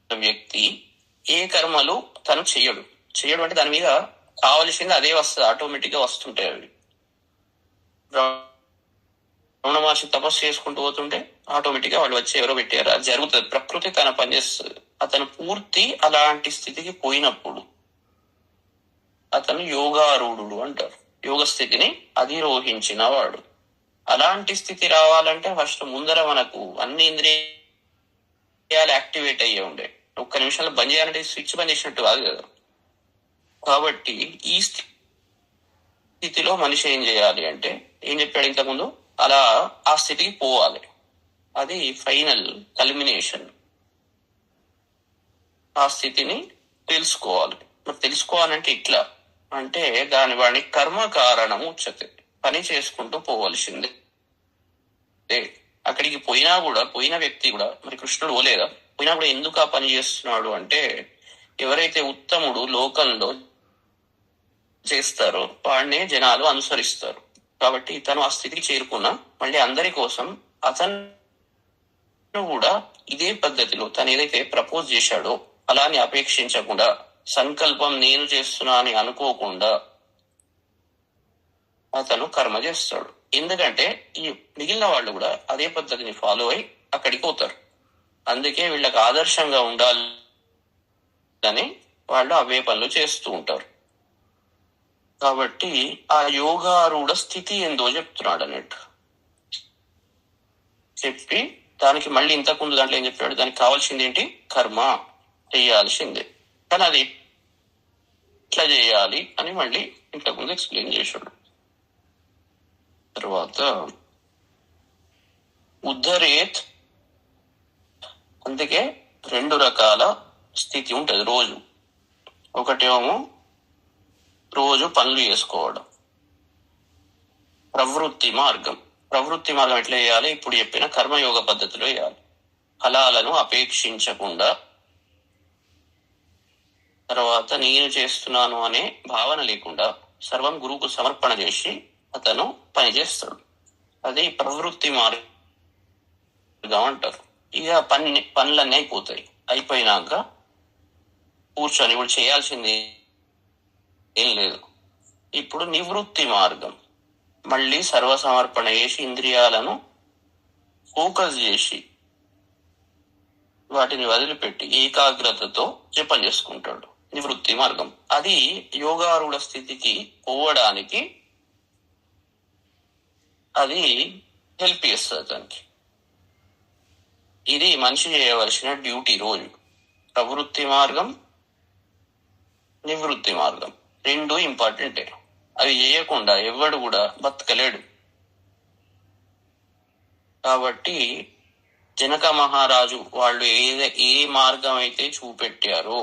వ్యక్తి ఏ కర్మలు తను చెయ్యడు అంటే దాని మీద కావలసింది అదే వస్తుంది, ఆటోమేటిక్ గా వస్తుంటాయి అవి. రమణ మహర్షి తపస్సు చేసుకుంటూ పోతుంటే ఆటోమేటిక్ గా వాళ్ళు వచ్చి ఎవరో పెట్టారు, అది జరుగుతుంది. ప్రకృతి తన పనిచేస్తుంది. అతను పూర్తి అలాంటి స్థితికి పోయినప్పుడు అతను యోగారూఢుడు అంటారు. యోగ స్థితిని అధిరోహించిన వాడు. అలాంటి స్థితి రావాలంటే ఫస్ట్ ముందర మనకు అన్ని ఇంద్రియాలు యాక్టివేట్ అయ్యే ఉండే. ఒక్క నిమిషంలో బంద్ చేయాలంటే స్విచ్ బంద్ చేసినట్టు కాదు కదా. కాబట్టి ఈ స్థితిలో మనిషి ఏం చేయాలి అంటే, ఏం చెప్పాడు ఇంతకుముందు, అలా ఆ స్థితికి పోవాలి. అది ఫైనల్ కల్మినేషన్. ఆ స్థితిని తెలుసుకోవాలి. మరి తెలుసుకోవాలంటే ఇట్లా అంటే వాడిని కర్మ కారణం ఉచ్యతే. పని చేసుకుంటూ పోవలసిందే. అక్కడికి పోయిన వ్యక్తి కూడా, మరి కృష్ణుడు పోలేదా, పోయినా కూడా ఎందుకు ఆ పని చేస్తున్నాడు అంటే, ఎవరైతే ఉత్తముడు లోకంలో చేస్తారో వాడినే జనాలు అనుసరిస్తారు. కాబట్టి తను ఆ స్థితికి చేరుకున్నా మళ్ళీ అందరి కోసం అతను కూడా ఇదే పద్ధతిలో తను ఏదైతే ప్రపోజ్ చేశాడో అలాని అపేక్షించకుండా, సంకల్పం నేను చేస్తున్నా అని అనుకోకుండా అతను కర్మ చేస్తాడు. ఎందుకంటే ఈ మిగిలిన వాళ్ళు కూడా అదే పద్ధతిని ఫాలో అయి అక్కడికి పోతారు. అందుకే వీళ్ళకి ఆదర్శంగా ఉండాలని వాళ్ళు అవే పనులు చేస్తూ ఉంటారు. కాబట్టి ఆ యోగారూఢ స్థితి ఏందో చెప్తున్నాడు అన్నట్టు. చెప్పి దానికి మళ్ళీ ఇంతకుముందు దాంట్లో ఏం చెప్పాడు, దానికి కావాల్సింది ఏంటి, కర్మ చేయాల్సిందే. కానీ అది ఎట్లా చేయాలి అని మళ్ళీ ఇంతకుముందు ఎక్స్ప్లెయిన్ చేశాడు. తర్వాత ఉద్ధరేత్, అందుకే 2 రకాల స్థితి ఉంటది రోజు. ఒకటేమో రోజు పనులు చేసుకోవడం, ప్రవృత్తి మార్గం ఎట్లా చేయాలి, ఇప్పుడు చెప్పిన కర్మయోగ పద్ధతిలో చేయాలి. ఫలాలను అపేక్షించకుండా, తర్వాత నేను చేస్తున్నాను అనే భావన లేకుండా సర్వం గురువుకు సమర్పణ చేసి అతను పని చేస్తాడు. అది ప్రవృత్తి మార్గం అంటారు. ఇక పనులన్నీ అయిపోయినాక కూర్చొని ఇప్పుడు చేయాల్సింది ఏం లేదు. ఇప్పుడు నివృత్తి మార్గం, మళ్ళీ సర్వసమర్పణ చేసి ఇంద్రియాలను ఫోకస్ చేసి వాటిని వదిలిపెట్టి ఏకాగ్రతతో జపం చేసుకుంటాడు. నివృత్తి మార్గం అది యోగారూఢ స్థితికి పోవడానికి అది హెల్ప్ చేస్తుంది దానికి. ఇది మనిషి చేయవలసిన డ్యూటీ రోజు. ప్రవృత్తి మార్గం, నివృత్తి మార్గం రెండు ఇంపార్టెంటే. అవి చేయకుండా ఎవడు కూడా బతకలేడు. కాబట్టి జనక మహారాజు వాళ్ళు ఏ మార్గం అయితే చూపెట్టారో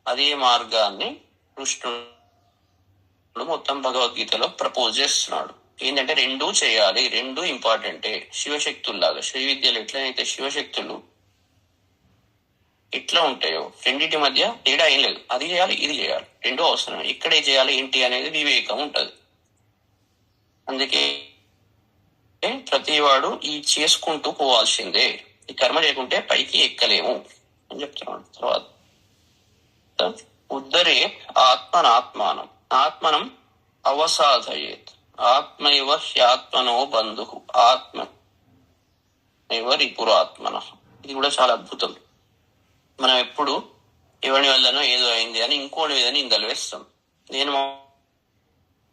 అదే మార్గాన్ని కృష్ణుడు మొత్తం భగవద్గీతలో ప్రపోజ్ చేస్తున్నాడు. ఏంటంటే రెండూ చేయాలి, రెండూ ఇంపార్టెంటే. శివశక్తుల్లాగా శ్రీ విద్యలు ఎట్లనైతే శివశక్తులు ఎట్లా ఉంటాయో రెండింటి మధ్య తేడా ఏం లేదు. అది చేయాలి, ఇది చేయాలి, రెండూ అవసరం. ఇక్కడే చేయాలి ఏంటి అనేది వివేకం ఉంటది. అందుకే ప్రతివాడు ఈ చేసుకుంటూ పోవాల్సిందే. ఈ కర్మ చేయకుంటే పైకి ఎక్కలేము అని చెప్తున్నాడు. తర్వాత ఉద్ధరే ఆత్మనాత్మానం ఆత్మనం అవసాధయేత్ ఆత్మైవ హ్యాత్మనో బంధు ఆత్మ రిపురాత్మన. ఇది కూడా చాలా అద్భుతం. మనం ఎప్పుడు ఎవరి వల్లనో ఏదో అయింది అని ఇంకోటి మీద నిందలు వేస్తాం. నేను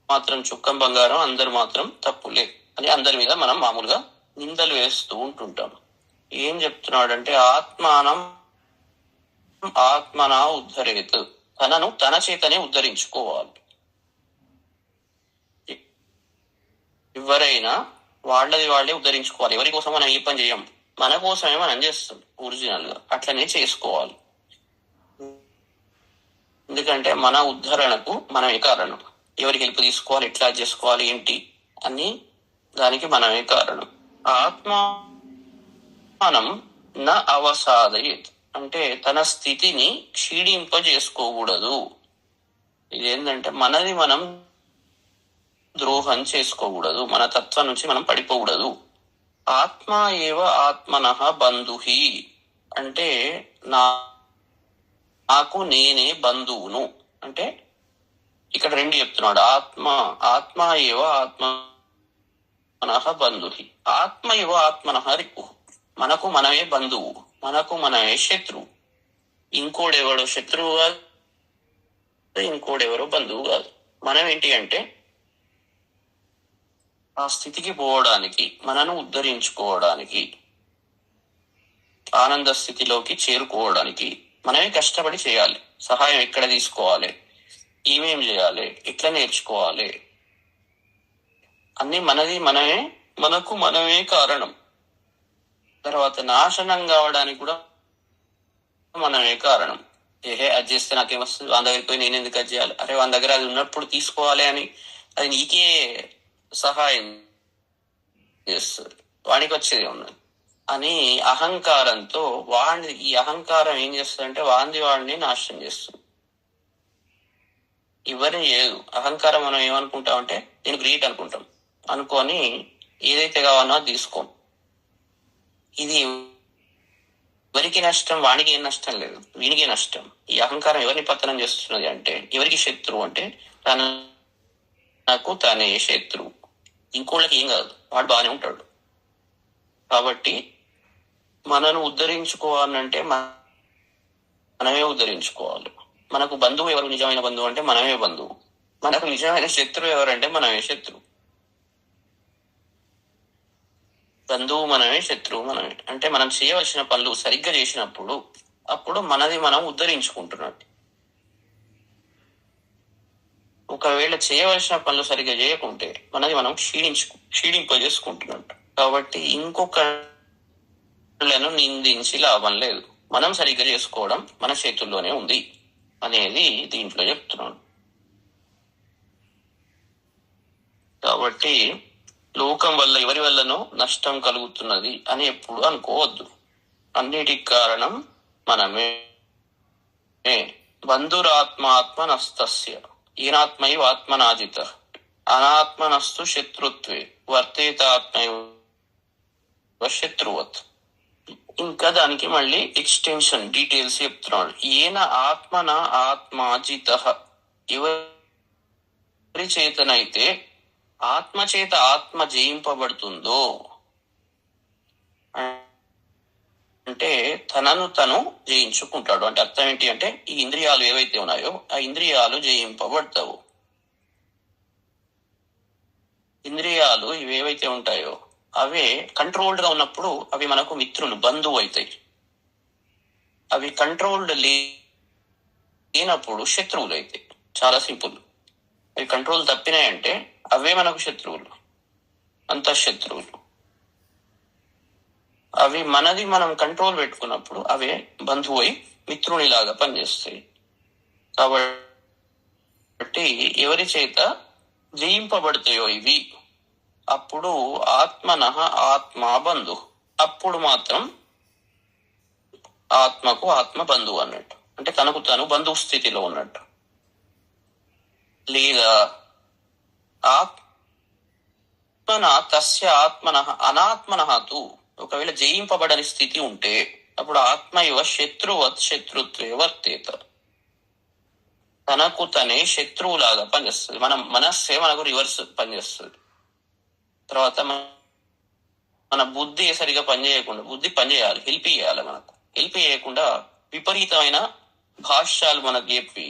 మాత్రం చుక్కం బంగారం, అందరు మాత్రం తప్పులే అని అందరి మీద మనం మామూలుగా నిందలు వేస్తూ ఉంటుంటాం. ఏం చెప్తున్నాడంటే ఆత్మనా ఉద్ధరేత్, తనను తన చేతనే ఉద్ధరించుకోవాలి. ఎవరైనా వాళ్ళది వాళ్ళే ఉద్ధరించుకోవాలి. ఎవరి కోసం మనం ఏ పని చేయం, మన కోసమే మనం చేస్తాం ఒరిజినల్ గా. అట్లనే చేసుకోవాలి. ఎందుకంటే మన ఉద్ధరణకు మనమే కారణం. ఎవరికి హెల్ప్ తీసుకోవాలి, ఎట్లా చేసుకోవాలి, ఏంటి అని దానికి మనమే కారణం. ఆత్మానం న అవసాదయేత్ అంటే తన స్థితిని క్షీణింపజేసుకోకూడదు. ఇదేంటంటే మనది మనం ద్రోహం చేసుకోకూడదు, మన తత్వం నుంచి మనం పడిపోకూడదు. ఆత్మ ఏవ ఆత్మనః బంధుహి అంటే నాకు నేనే బంధువును. అంటే ఇక్కడ రెండు చెప్తున్నాడు. ఆత్మ ఏవ ఆత్మనః బంధుహి ఆత్మ ఏవ ఆత్మనః రిపుః. మనకు మనమే బంధువు, మనకు మనమే శత్రువు. ఇంకోడెవడో శత్రువు కాదు, ఇంకోడెవరో బంధువు కాదు. మనం ఏంటి అంటే ఆ స్థితికి పోవడానికి, మనను ఉద్ధరించుకోవడానికి, ఆనంద స్థితిలోకి చేరుకోవడానికి మనమే కష్టపడి చేయాలి. సహాయం ఎక్కడ తీసుకోవాలి, ఏమేం చేయాలి, ఎట్లా నేర్చుకోవాలి, అన్ని మనది మనమే, మనకు మనమే కారణం. తర్వాత నాశనం కావడానికి కూడా మనమే కారణం. అది చేస్తే నాకేమొస్తుంది, వాళ్ళ దగ్గరికి పోయి నేను ఎందుకు అది చేయాలి, అరే వాళ్ళ దగ్గర అది ఉన్నప్పుడు తీసుకోవాలి అని అది నీకే సహాయం చేస్తుంది, వాడికి వచ్చేది ఉన్నది అని అహంకారంతో ఈ అహంకారం ఏం చేస్తుందంటే వాడిని నాశనం చేస్తుంది. ఎవరిని చేయదు. అహంకారం మనం ఏమనుకుంటామంటే నేను గ్రేట్ అనుకొని ఏదైతే కావాలో అది తీసుకోం. ఇది ఎవరికి నష్టం, వానికి ఏం నష్టం లేదు, వీనికి నష్టం. ఈ అహంకారం ఎవరిని పతనం చేస్తున్నది అంటే ఎవరికి శత్రువు అంటే నాకు తానే శత్రువు. ఇంకోళ్ళకి ఏం కాదు, వాడు బాగానే ఉంటాడు. కాబట్టి మనను ఉద్ధరించుకోవాలంటే మనమే ఉద్ధరించుకోవాలి. మనకు బంధువు ఎవరు, నిజమైన బంధువు అంటే మనమే బంధువు. మనకు నిజమైన శత్రువు ఎవరంటే మనమే శత్రువు. బంధువు మనమే, శత్రువు మనమే. అంటే మనం చేయవలసిన పనులు సరిగ్గా చేసినప్పుడు అప్పుడు మనది మనం ఉద్ధరించుకుంటున్నట్టు. ఒకవేళ చేయవలసిన పనులు సరిగ్గా చేయకుంటే మనది మనం క్షీణింపజేసుకుంటున్నట్టు. కాబట్టి ఇంకొకళ్ళను నిందించి లాభం లేదు. మనం సరిగ్గా చేసుకోవడం మన చేతుల్లోనే ఉంది అనేది దీంట్లో చెప్తున్నాను. కాబట్టి లోకం వల్ల ఎవరి వల్లనో నష్టం కలుగుతున్నది అని ఎప్పుడు అనుకోవద్దు. అన్నిటికి కారణం మనమే. బంధురాత్మాత్మనస్తస్య ఈనాత్మైవ ఆత్మనాజిత అనాత్మనస్తు శత్రుత్వే వర్తేతాత్మైవ శత్రువత్. ఇంకా దానికి మళ్ళీ ఎక్స్టెన్షన్ డీటెయిల్స్ చెప్తున్నాడు. ఏన ఆత్మన ఆత్మాజిత ఎవరి చేతనైతే ఆత్మ చేత ఆత్మ జయింపబడుతుందో అంటే తనను తను జయించుకుంటాడు. అంటే అర్థం ఏంటి అంటే ఈ ఇంద్రియాలు ఏవైతే ఉన్నాయో ఆ ఇంద్రియాలు జయింపబడతావు. ఇంద్రియాలు ఇవేవైతే ఉంటాయో అవే కంట్రోల్డ్ గా ఉన్నప్పుడు అవి మనకు మిత్రులు, బంధువు అవుతాయి. అవి కంట్రోల్డ్ లేనప్పుడు శత్రువులు అవుతాయి. చాలా సింపుల్. అవి కంట్రోల్ తప్పినాయంటే అవే మనకు శత్రువులు, అంతఃశత్రువులు. అవి మనది మనం కంట్రోల్ పెట్టుకున్నప్పుడు అవే బంధువు అయి మిత్రునిలాగా పనిచేస్తాయి. కాబట్టి ఎవరి చేత జయింపబడతాయో ఇవి, అప్పుడు ఆత్మనః ఆత్మా బంధు. అప్పుడు మాత్రం ఆత్మకు ఆత్మ బంధువు అన్నట్టు. అంటే తనకు తను బంధువు స్థితిలో ఉన్నట్టు. లేదా ఆత్మన తస్య ఆత్మనః అనాత్మనః తు, ఒకవేళ జయింపబడని స్థితి ఉంటే అప్పుడు ఆత్మ ఇవ శత్రువత్ శత్రుత్వే వర్తేత. తనకు తనే శత్రువులాగా పనిచేస్తుంది. మనస్సే మనకు రివర్స్ పనిచేస్తుంది. తర్వాత మన బుద్ధి సరిగా పనిచేయకుండా, బుద్ధి పనిచేయాలి, హెల్ప్ చేయాలి. మనకు హెల్ప్ చేయకుండా విపరీతమైన భాష్యాలు మనకు చెప్పి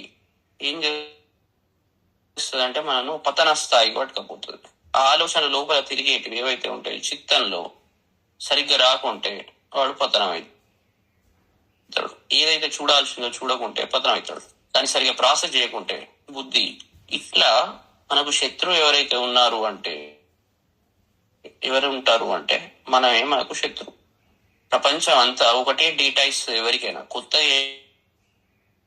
ఏం చేస్తుంది అంటే మనను పతన స్థాయికి పట్టుకపోతుంది. ఆ ఆలోచన లోపల తిరిగేటివి ఏవైతే ఉంటాయి చిత్తంలో సరిగ్గా రాకుంటే వాడు పతనం అవుతాడు. ఏదైతే చూడాల్సిందో చూడకుంటే పతనం అవుతాడు. దాన్ని సరిగ్గా ప్రాసెస్ చేయకుంటే బుద్ధి. ఇట్లా మనకు శత్రువు ఎవరైతే ఉన్నారు అంటే, ఎవరు ఉంటారు అంటే మనమే మనకు శత్రువు. ప్రపంచం అంతా ఒకటే డీటైల్స్. ఎవరికైనా కొత్త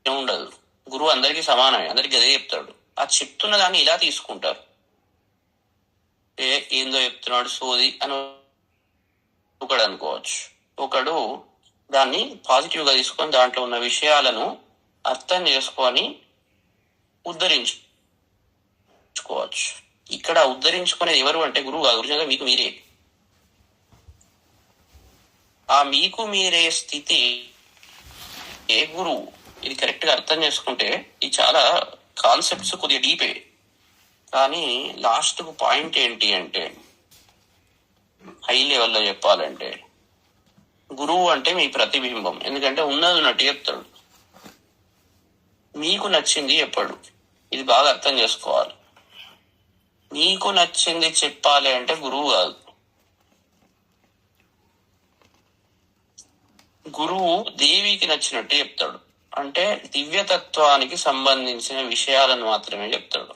ఏముండదు. గురువు అందరికీ సమానమే, అందరికి అదే చెప్తాడు. ఆ చెప్తున్న దాన్ని ఇలా తీసుకుంటారు. ఏందో చెప్తున్నాడు సోది అని ఒకడు అనుకోవచ్చు. ఒకడు దాన్ని పాజిటివ్ గా తీసుకొని దాంట్లో ఉన్న విషయాలను అర్థం చేసుకొని ఉద్ధరించుకోవచ్చు. ఇక్కడ ఉద్ధరించుకునేది ఎవరు అంటే గురువు కాదు, ఒరిజినల్గా మీకు మీరే. ఆ మీకు మీరే స్థితి ఏ గురువు. ఇది కరెక్ట్ గా అర్థం చేసుకుంటే ఈ చాలా కాన్సెప్ట్స్ కొద్దిగా డీపే, కానీ లాస్ట్ పాయింట్ ఏంటి అంటే హై లెవెల్లో చెప్పాలంటే గురువు అంటే మీ ప్రతిబింబం. ఎందుకంటే ఉన్నది ఉన్నట్టు చెప్తాడు, మీకు నచ్చింది చెప్పాడు. ఇది బాగా అర్థం చేసుకోవాలి. మీకు నచ్చింది చెప్పాలి అంటే గురువు కాదు. గురువు దేవికి నచ్చినట్టు చెప్తాడు. అంటే దివ్యతత్వానికి సంబంధించిన విషయాలను మాత్రమే చెప్తాడు.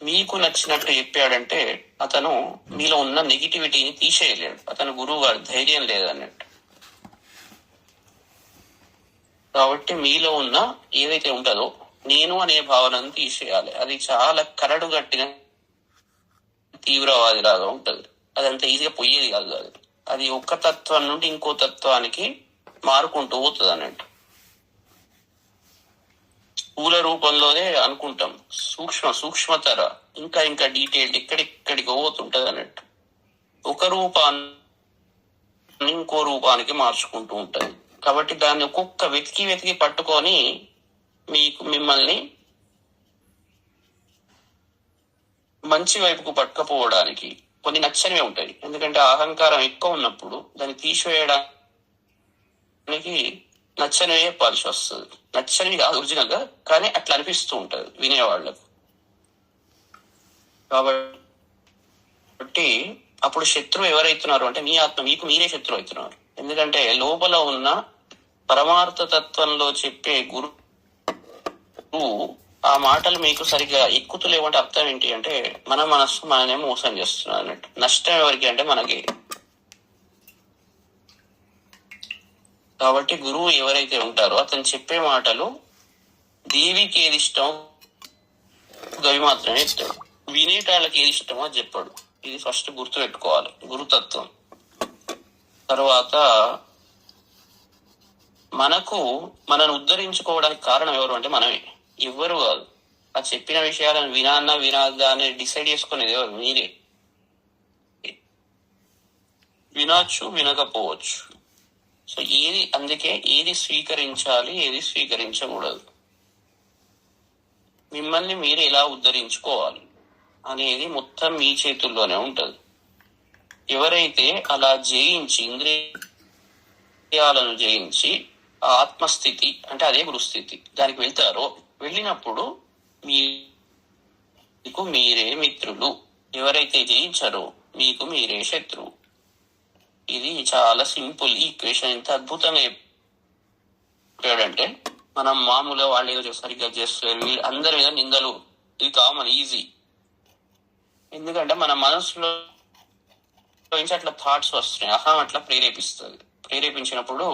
మీకు నచ్చినట్టు చెప్పాడంటే అతను మీలో ఉన్న నెగిటివిటీని తీసేయలేడు. అతను గురువు గారు ధైర్యం లేదన్నట్టు. కాబట్టి మీలో ఉన్న ఏదైతే ఉంటుందో నేను అనే భావనను తీసేయాలి. అది చాలా కరడు గట్టిన తీవ్రవాదిలాగా ఉంటది. అదంతా ఈజీగా పోయేది కాదు. అది ఒక్క తత్వం నుండి ఇంకో తత్వానికి మారుకుంటూ పోతుంది అన్నట్టు. స్థూల రూపంలోనే అనుకుంటాం, సూక్ష్మతర ఇంకా ఇంకా డీటెయిల్డ్ ఎక్కడికి పోతుంటది అన్నట్టు. ఒక రూపాన్ని ఇంకో రూపానికి మార్చుకుంటూ ఉంటది. కాబట్టి దాన్ని ఒక్కొక్క వెతికి పట్టుకొని మిమ్మల్ని మంచి వైపుకు పట్టుకపోవడానికి కొన్ని నచ్చనివే ఉంటాయి. ఎందుకంటే అహంకారం ఎక్కువ ఉన్నప్పుడు దాన్ని తీసివేయడానికి నచ్చనివే చెప్పాల్సి వస్తుంది. నచ్చనివి కాదు ఒరిజినల్ గా, కానీ అట్లా అనిపిస్తూ ఉంటది వినేవాళ్లకు. కాబట్టి అప్పుడు శత్రువు ఎవరైతున్నారు అంటే మీ ఆత్మ, మీకు మీరే శత్రువు అవుతున్నారు. ఎందుకంటే లోపల ఉన్న పరమార్థ తత్వంలో చెప్పే గురువు ఆ మాటలు మీకు సరిగ్గా ఎక్కుతులేవంటే అర్థం ఏంటి అంటే మన మనస్సు మననే మోసం చేస్తున్నారు అన్నట్టు. నష్టం ఎవరికి అంటే మనకి. కాబట్టి గురువు ఎవరైతే ఉంటారో అతను చెప్పే మాటలు దేవికి ఏది ఇష్టం గవి మాత్రమే ఇస్తాడు. వినేటాళ్ళకి ఏది ఇష్టమో అది చెప్పాడు. ఇది ఫస్ట్ గుర్తు పెట్టుకోవాలి, గురుతత్వం. తర్వాత మనను ఉద్ధరించుకోవడానికి కారణం ఎవరు అంటే మనమే, ఎవ్వరు కాదు. ఆ చెప్పిన విషయాలను వినాదా అని డిసైడ్ చేసుకునేది ఎవరు? మీరే. వినొచ్చు, వినకపోవచ్చు. సో అందుకే ఏది స్వీకరించాలి, ఏది స్వీకరించకూడదు, మిమ్మల్ని మీరు ఎలా ఉద్ధరించుకోవాలి అనేది మొత్తం మీ చేతుల్లోనే ఉంటది. ఎవరైతే అలా జయించి, ఇంద్రియాలను జయించి ఆత్మస్థితి అంటే అదే గురుస్థితి దానికి వెళ్తారో, వెళ్ళినప్పుడు మీకు మీరే మిత్రులు. ఎవరైతే జయించారో మీకు మీరే శత్రువు. ఇది చాలా సింపుల్ ఈక్వేషన్. ఇంత అద్భుతంగా చెప్పాడంటే, మనం మామూలుగా వాళ్ళు ఏదో సరిగ్గా చేస్తారు, వీళ్ళు అందరి మీద నిందలు, ఇది కామన్, ఈజీ. ఎందుకంటే మన మనసులో నుంచి అట్లా థాట్స్ వస్తున్నాయి, అహం అట్లా ప్రేరేపిస్తుంది. ప్రేరేపించినప్పుడు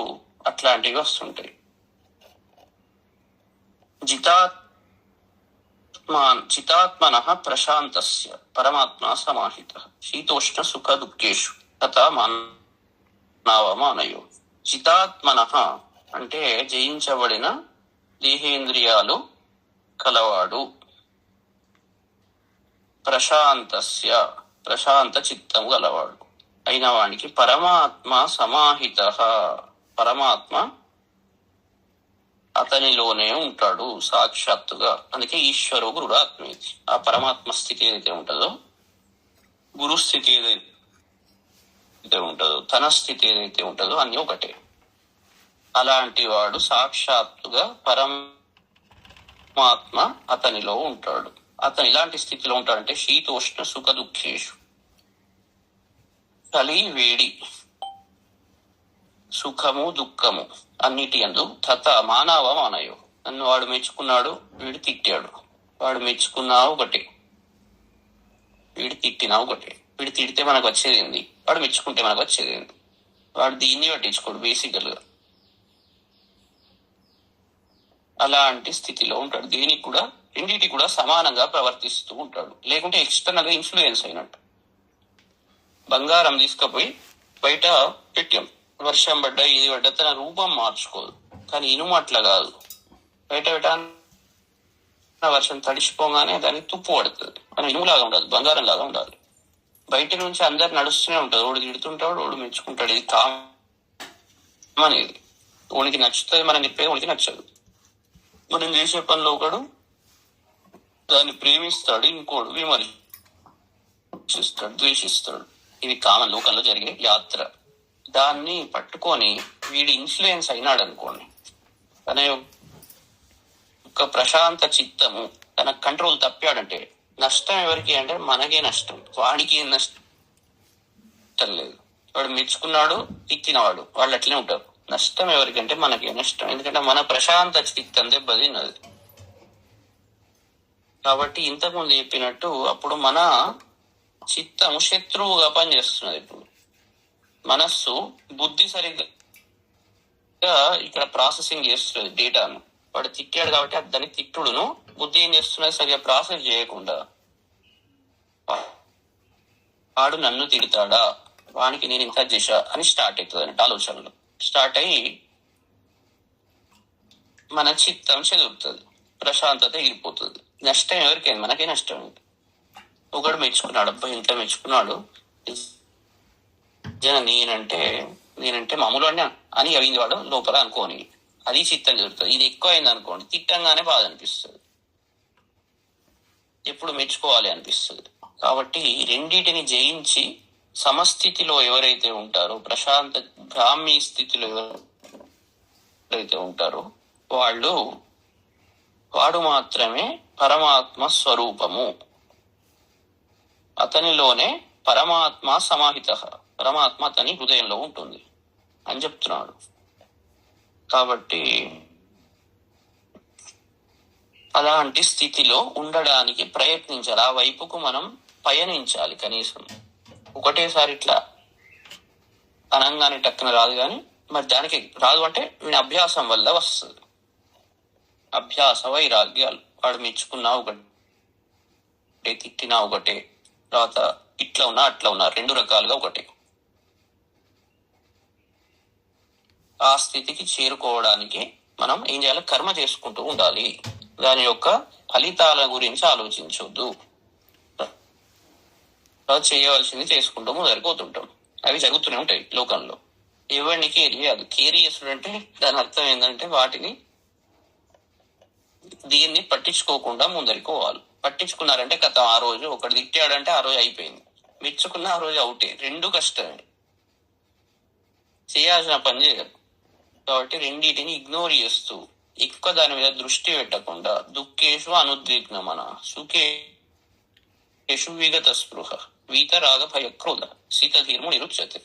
అట్లాంటివి వస్తుంటాయి. చితాత్మన ప్రశాంతస్య పరమాత్మ సమాహిత శీతోష్ణ సుఖ దుఃఖేషు తథా మానవమానయో. చితాత్మన అంటే జయించబడిన దేహేంద్రియాలు కలవాడు. ప్రశాంతస్య ప్రశాంత చిత్తము గలవాడు అయిన వానికి పరమాత్మ సమాహిత, పరమాత్మ అతనిలోనే ఉంటాడు సాక్షాత్తుగా. అందుకే ఈశ్వరు గురురాత్మేతి. ఆ పరమాత్మ స్థితి ఏదైతే ఉంటుందో, గురు స్థితి ఏదైతే ఉంటుందో, తన స్థితి ఏదైతే ఉంటుందో అన్ని ఒకటే. అలాంటి వాడు సాక్షాత్తుగా పరమాత్మ అతనిలో ఉంటాడు. అతను ఇలాంటి స్థితిలో ఉంటాడంటే శీతోష్ణ సుఖ దుఃఖేషు, చలి వేడి, సుఖము దుఃఖము అన్నిటి యందు తథ మానవమానయో. నన్ను వాడు మెచ్చుకున్నాడు, వీడు తిట్టాడు. వాడు మెచ్చుకున్నా ఒకటే, వీడు తిట్టినా ఒకటే. వీడు తిడితే మనకు వచ్చేది ఏంది, వాడు మెచ్చుకుంటే మనకు వచ్చేది ఏంది. వాడు దీన్ని పట్టించుకోడు బేసికల్ గా. అలాంటి స్థితిలో ఉంటాడు. దేనికి కూడా, రెండింటి కూడా సమానంగా ప్రవర్తిస్తూ ఉంటాడు. లేకుంటే ఎక్స్టర్నల్ గా ఇన్ఫ్లుయెన్స్ అయినట్టు. బంగారం తీసుకుపోయి బయట పెట్టాం, వర్షం పడ్డా ఇది పడ్డా తన రూపం మార్చుకోదు. కానీ ఇనుము అట్లా కాదు, బయట వర్షం తడిసిపోగానే దానికి తుప్పు పడుతుంది. కానీ ఇనుములాగా ఉండదు, బంగారం లాగా ఉండాలి. బయట నుంచి అందరు నడుస్తూనే ఉంటారు, ఓడి తిడుతుంటాడు, ఓడి మెచ్చుకుంటాడు. ఇది కామన్. ఇది ఓడికి నచ్చుతుంది, మనం చెప్పేది ఓడికి నచ్చదు. మనం చేసే పనిలో ఒకడు దాన్ని ప్రేమిస్తాడు, ఇంకోడు విమర్శిస్తాడు, ద్వేషిస్తాడు. ఇది కామన్, లోకంలో జరిగే యాత్ర. దాన్ని పట్టుకొని వీడి ఇన్ఫ్లుయెన్స్ అయినాడు అనుకోండి, తన యొక్క ప్రశాంత చిత్తము తన కంట్రోల్ తప్పాడంటే నష్టం ఎవరికి అంటే మనకే నష్టం, వాడికి ఏం నష్టం లేదు. వాడు మెచ్చుకున్నాడు, తిట్టినవాడు, వాళ్ళు అట్లనే ఉంటారు. నష్టం ఎవరికంటే మనకే నష్టం, ఎందుకంటే మన ప్రశాంత చిత్తం దెబ్బతిన్నది. కాబట్టి ఇంతకుముందు చెప్పినట్టు అప్పుడు మన చిత్తము శత్రువుగా పనిచేస్తున్నది. ఇప్పుడు మనస్సు బుద్ధి సరిగ్గా ఇక్కడ ప్రాసెసింగ్ చేస్తున్నది డేటాను. వాడు తిట్టాడు కాబట్టి దాని తిట్టుడును బుద్ధి ఏం చేస్తున్నది, సరిగ్గా ప్రాసెస్ చేయకుండా వాడు నన్ను తిడతాడా, వానికి నేను ఇంత చేశా అని స్టార్ట్ అవుతుంది అంటే ఆలోచనలు. స్టార్ట్ అయ్యి మన చిత్తం చెదురుతుంది, ప్రశాంతత ఎగిరిపోతుంది. నష్టం ఎవరికైంది, మనకే నష్టం. ఒకడు మెచ్చుకున్నాడు, అబ్బాయి ఇంత మెచ్చుకున్నాడు, నేనంటే మామూలు అని అయింది వాడు లోపల అనుకోని, అది చిత్తం జరుగుతుంది. ఇది ఎక్కువ అయింది అనుకోండి, తిట్టంగానే బాధ అనిపిస్తుంది, ఎప్పుడు మెచ్చుకోవాలి అనిపిస్తుంది. కాబట్టి రెండింటిని జయించి సమస్థితిలో ఎవరైతే ఉంటారో, ప్రశాంత బ్రాహ్మీ స్థితిలో ఎవరైతే ఉంటారో వాడు మాత్రమే పరమాత్మ స్వరూపము. అతనిలోనే పరమాత్మ సమాహిత, పరమాత్మ అతని హృదయంలో ఉంటుంది అని చెప్తున్నాడు. కాబట్టి అలాంటి స్థితిలో ఉండడానికి ప్రయత్నించాలి. ఆ వైపుకు మనం పయనించాలి. కనీసం ఒకటేసారి ఇట్లా అనంగానే టక్కున రాదు, కానీ మరి దానికి రాదు అంటే అభ్యాసం వల్ల వస్తుంది. అభ్యాస వైరాగ్యాలు. వాడు మెచ్చుకున్నా ఒకటే, తిట్టినా ఒకటే, తర్వాత ఇట్లా ఉన్నా అట్లా ఉన్నా, రెండు రకాలుగా ఒకటే. ఆ స్థితికి చేరుకోవడానికి మనం ఏం చేయాలి, కర్మ చేసుకుంటూ ఉండాలి. దాని యొక్క ఫలితాల గురించి ఆలోచించొద్దు. చేయవలసింది చేసుకుంటూ మొదలుపోతుంటాం. అవి జరుగుతూనే ఉంటాయి లోకంలో. ఎవరిని కేర్ చేయదు. కేర్ చేస్తుంటే దాని అర్థం ఏంటంటే వాటిని దీన్ని పట్టించుకోకుండా ముందరికోవాలి. పట్టించుకున్నారంటే కథ, ఆ రోజు ఒకటి తిట్టాడంటే ఆ రోజు అయిపోయింది, మెచ్చుకున్న ఆ రోజు అవుటే. రెండు కష్టమే, చేయాల్సిన పని చేయరు. కాబట్టి రెండింటిని ఇగ్నోర్ చేస్తూ ఎక్కువ దాని మీద దృష్టి పెట్టకుండా దుఃఖేషు అనుద్విగ్నమన సుఖేషు విగత స్పృహ వీతరాగ భయ క్రోధ స్థితధీర్ము నిరుచ్యతే.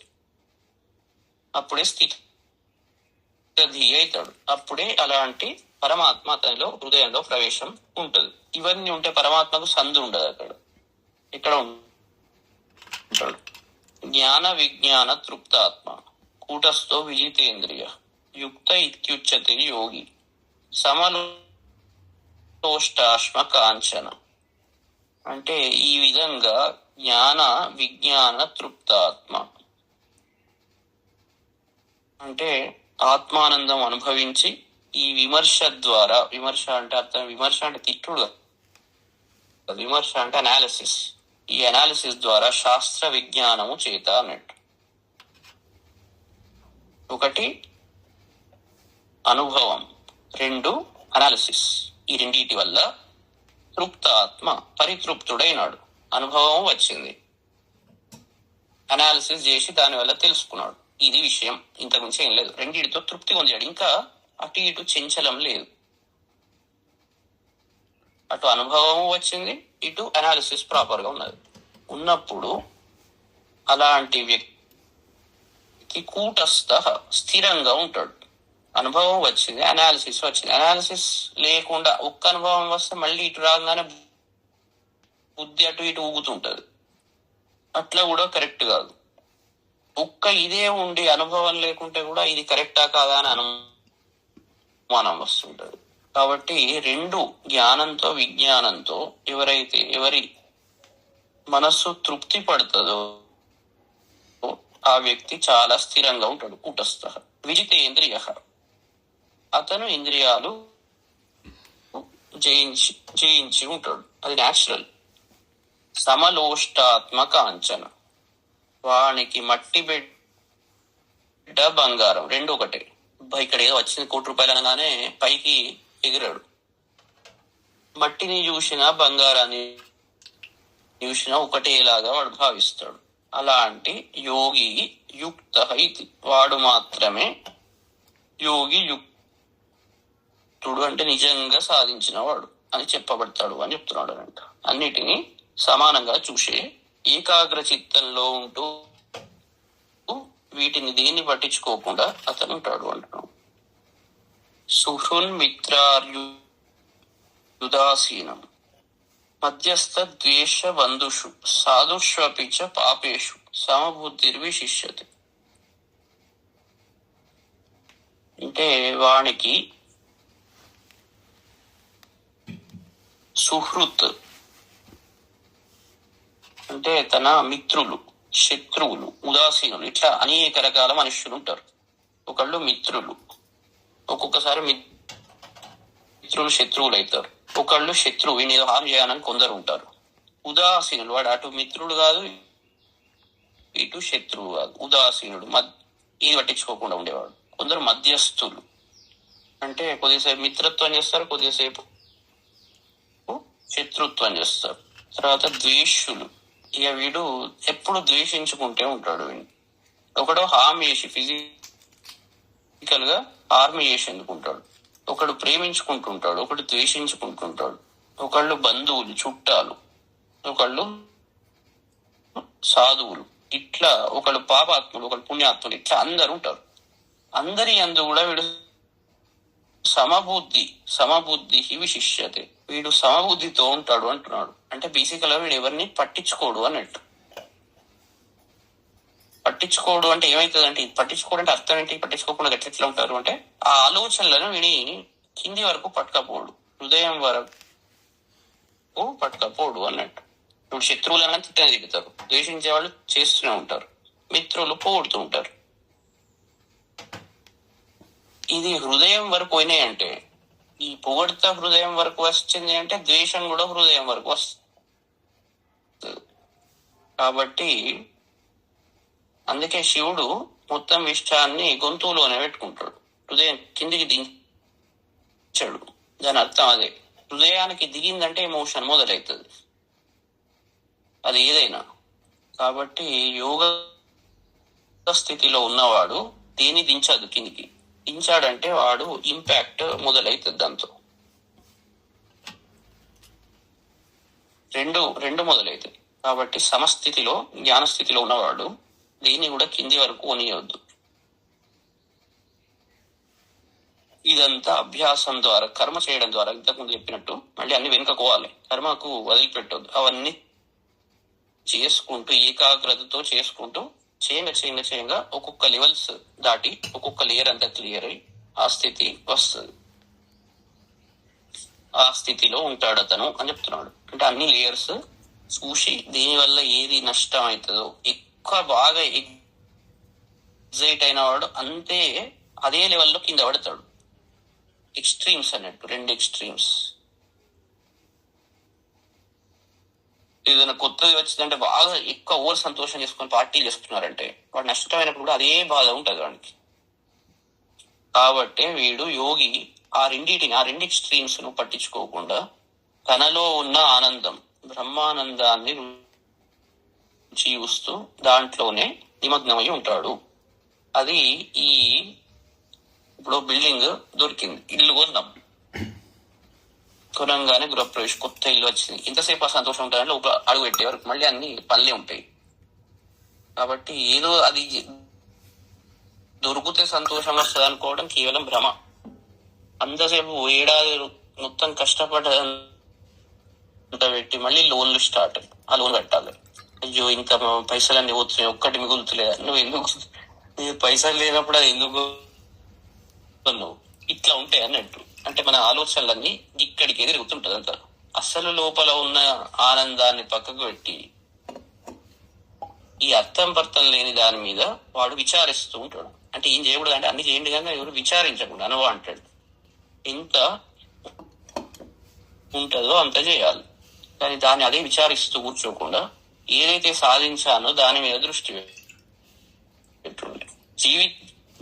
అప్పుడే స్థితి అవుతాడు. అప్పుడే అలాంటి పరమాత్మ అతనిలో హృదయంలో ప్రవేశం ఉంటుంది. ఇవన్నీ ఉంటే పరమాత్మకు సందు ఉండదు. ఇక్కడ ఉంటాడు. జ్ఞాన విజ్ఞాన తృప్తాత్మ కూటస్థో విజితేంద్రియ యుక్త ఇత్యుచ్యతే యోగి సమలోష్టాశ్మ కాంచన. అంటే ఈ విధంగా జ్ఞాన విజ్ఞాన తృప్తాత్మ అంటే ఆత్మానందం అనుభవించి ఈ విమర్శ ద్వారా, విమర్శ అంటే అర్థం, విమర్శ అంటే తిట్టుడు, విమర్శ అంటే అనాలిసిస్, ఈ అనాలిసిస్ ద్వారా శాస్త్ర విజ్ఞానము చేత అన్నట్టు. ఒకటి అనుభవం, రెండు అనాలిసిస్. ఈ రెండింటి వల్ల తృప్తాత్మ పరితృప్తుడైనాడు. అనుభవం వచ్చింది, అనాలిసిస్ చేసి దాని వల్ల తెలుసుకున్నాడు. ఇది విషయం, ఇంతకుమించి ఏం లేదు. రెండింటితో తృప్తి పొందాడు. ఇంకా అటు ఇటు చెంచలం లేదు. అటు అనుభవము వచ్చింది, ఇటు అనాలిసిస్ ప్రాపర్ గా ఉన్నది. ఉన్నప్పుడు అలాంటి వ్యక్తి కూటస్థ స్థిరంగా ఉంటాడు. అనుభవం వచ్చింది, అనాలిసిస్ వచ్చింది. అనాలిసిస్ లేకుండా ఒక్క అనుభవం వస్తే మళ్ళీ ఇటు రాగానే బుద్ధి అటు ఇటు ఊగుతుంటది. అట్లా కూడా కరెక్ట్ కాదు. ఒక్క ఇదే ఉండి అనుభవం లేకుంటే కూడా ఇది కరెక్టా కాదా అని అనుమానం వస్తుంటది. కాబట్టి రెండు, జ్ఞానంతో విజ్ఞానంతో ఎవరి మనస్సు తృప్తి పడుతుందో ఆ వ్యక్తి చాలా స్థిరంగా ఉంటాడు. కూటస్థ విజితేంద్రియ, అతను ఇంద్రియాలు జయించి ఉంటాడు. అది న్యాచురల్. సమలోష్టాత్మ కాంచన, వానికి మట్టి బిడ్డ బంగారం రెండు ఒకటే. ఇక్కడ ఏదో వచ్చింది ₹1,00,00,000 అనగానే పైకి ఎగిరాడు. మట్టిని చూసినా బంగారాన్ని చూసినా ఒకటేలాగా వాడు భావిస్తాడు. అలాంటి యోగి యుక్త ఇది, వాడు మాత్రమే యోగి యుక్తుడు, అంటే నిజంగా సాధించిన వాడు అని చెప్పబడతాడు అని చెప్తున్నాడు. అంట అన్నిటినీ సమానంగా చూసే ఏకాగ్ర చిత్తంలో ఉంటూ వీటిని దేన్ని పట్టించుకోకుండా అతను ఉంటాడు అంటున్నాడు. సుహృన్ మిత్రార్యుదాసీనం మధ్యస్థ ద్వేష బంధుషు సాధుష్వపి చ పాపేషు సమబుద్ధిర్విశిష్యతే. అంటే వానికి సుహృత్ అంటే తన మిత్రులు, శత్రువులు, ఉదాసీనులు, ఇట్లా అనేక రకాల మనుషులు ఉంటారు. ఒకళ్ళు మిత్రులు, ఒక్కొక్కసారి మిత్రులు శత్రువులు అవుతారు. ఒకళ్ళు శత్రువు, నేను హాని చేయాలని కొందరు ఉంటారు. ఉదాసీనులు, వాడు అటు మిత్రుడు కాదు ఇటు శత్రువు కాదు, ఉదాసీనుడు, ఇది పట్టించుకోకుండా ఉండేవాడు. కొందరు మధ్యస్థులు, అంటే కొద్దిసేపు మిత్రత్వం చేస్తారు, కొద్దిసేపు శత్రుత్వం చేస్తారు. తర్వాత ద్వేషులు, ఇక వీడు ఎప్పుడు ద్వేషించుకుంటే ఉంటాడు. ఒకడు హామ్ చేసి ఫిజికల్ గా హార్మ్ చేసి ఎందుకుంటాడు. ఒకడు ప్రేమించుకుంటుంటాడు, ఒకడు ద్వేషించుకుంటుంటాడు. ఒకళ్ళు బంధువులు, చుట్టాలు, ఒకళ్ళు సాధువులు, ఇట్లా ఒకళ్ళు పాపాత్ములు, ఒకళ్ళు పుణ్యాత్ములు, ఇట్లా అందరు ఉంటారు. అందరి అందు కూడా వీడు సమబుద్ధి విశిష్యతే, వీడు సమబుద్ధితో ఉంటాడు అంటున్నాడు. అంటే బేసికల్ గా వీడు ఎవరిని పట్టించుకోడు అన్నట్టు. పట్టించుకోడు అంటే ఏమైతుంది అంటే, పట్టించుకోడు అంటే అర్థం ఏంటి? పట్టించుకోకుండా ఎట్లా ఉంటారు అంటే, ఆ ఆలోచనలను వీడి కింది వరకు పట్టుకపోడు, హృదయం వరకు పట్టుకపోడు అన్నట్టు. ఇప్పుడు శత్రువులను తిట్టనే తిడతారు, ద్వేషించే వాళ్ళు చేస్తూనే ఉంటారు, మిత్రులు పోగొడుతూ ఉంటారు. ఇది హృదయం వరకు పోయినాయి అంటే, ఈ పొగడ్త హృదయం వరకు వచ్చింది అంటే ద్వేషం కూడా హృదయం వరకు వస్తుంది. కాబట్టి అందుకే శివుడు మొత్తం విషయాన్ని గొంతులోనే పెట్టుకుంటాడు, హృదయం కిందికి దించాడు. దాని అర్థం అదే, హృదయానికి దిగిందంటే ఎమోషన్ మొదలవుతుంది, అది ఏదైనా. కాబట్టి యోగ స్థితిలో ఉన్నవాడు దేని దించదు, కిందికి దించాడంటే వాడు ఇంపాక్ట్ మొదలవుతుంది. దాంతో రెండు మొదలవుతుంది. కాబట్టి సమస్థితిలో జ్ఞానస్థితిలో ఉన్నవాడు దీన్ని కూడా కింది వరకు కొనియవద్దు. ఇదంతా అభ్యాసం ద్వారా, కర్మ చేయడం ద్వారా, ఇంతకుముందు చెప్పినట్టు మళ్ళీ అన్ని వెనుకపోవాలి. కర్మకు వదిలిపెట్టొద్దు. అవన్నీ చేసుకుంటూ ఏకాగ్రతతో చేసుకుంటూ చేయంగా ఒక్కొక్క లెవెల్స్ దాటి ఒక్కొక్క లేయర్ అంతా క్లియర్ అయ్యి ఆ స్థితి వస్తుంది. ఆ స్థితిలో ఉంటాడు అతను అని చెప్తున్నాడు. అంటే అన్ని లేయర్స్ చూసి దీనివల్ల ఏది నష్టం అవుతుందో, ఎక్కువ బాగా ఎగ్జైట్ అయిన వాడు అంతే అదే లెవెల్లో కింద పడతాడు. ఎక్స్ట్రీమ్స్ అన్నట్టు, 2 ఎక్స్ట్రీమ్స్. ఏదైనా కొత్తది వచ్చిందంటే బాగా ఎక్కువ ఓవర్ సంతోషం చేసుకొని పార్టీలు చేస్తున్నారంటే వాడు నష్టమైనప్పుడు కూడా అదే బాధ ఉంటుంది వాడికి. కాబట్టి వీడు యోగి ఆ 2 ఎక్స్ట్రీమ్స్ ను పట్టించుకోకుండా తనలో ఉన్న ఆనందం, బ్రహ్మానందాన్ని రుచి చూస్తూ దాంట్లోనే నిమగ్నమై ఉంటాడు. అది ఈ ఇప్పుడు బిల్డింగ్ దొరికింది, ఇల్లు కొనంగానే గృహప్రవేశం, కొత్త ఇల్లు వచ్చింది. ఇంతసేపు ఆ సంతోషం ఉంటుందంటే లోపల అడుగు పెట్టే వరకు మళ్ళీ అన్ని పనులే ఉంటాయి. కాబట్టి ఏదో అది దొరికితే సంతోషం వస్తుంది అనుకోవడం కేవలం భ్రమ. అంతసేపు ఏడాది మొత్తం కష్టపడ్డ పెట్టి మళ్ళీ లోన్లు స్టార్ట్, ఆ లోన్ కట్టాలి. అయ్యో ఇంత పైసలన్నీ పోతున్నాయి, ఒక్కటి మిగులుతులేదు. నువ్వు ఎందుకు పైసలు లేనప్పుడు అది ఎందుకు నువ్వు ఇట్లా ఉంటాయి అన్నట్టు. అంటే మన ఆలోచనలన్నీ ఇక్కడికి తిరుగుతుంటది అంత. అసలు లోపల ఉన్న ఆనందాన్ని పక్కకు పెట్టి ఈ అర్థం పర్థం లేని దాని మీద వాడు విచారిస్తూ ఉంటాడు. అంటే ఏం చేయకూడదు అంటే అన్ని చేయండి కానీ ఎవరు విచారించకుండా అనుభవం అంటాడు. ఎంత ఉంటుందో అంత చేయాలి. కానీ దాన్ని అదే విచారిస్తూ కూర్చోకుండా ఏదైతే సాధించానో దాని మీద దృష్టి పెట్టుండే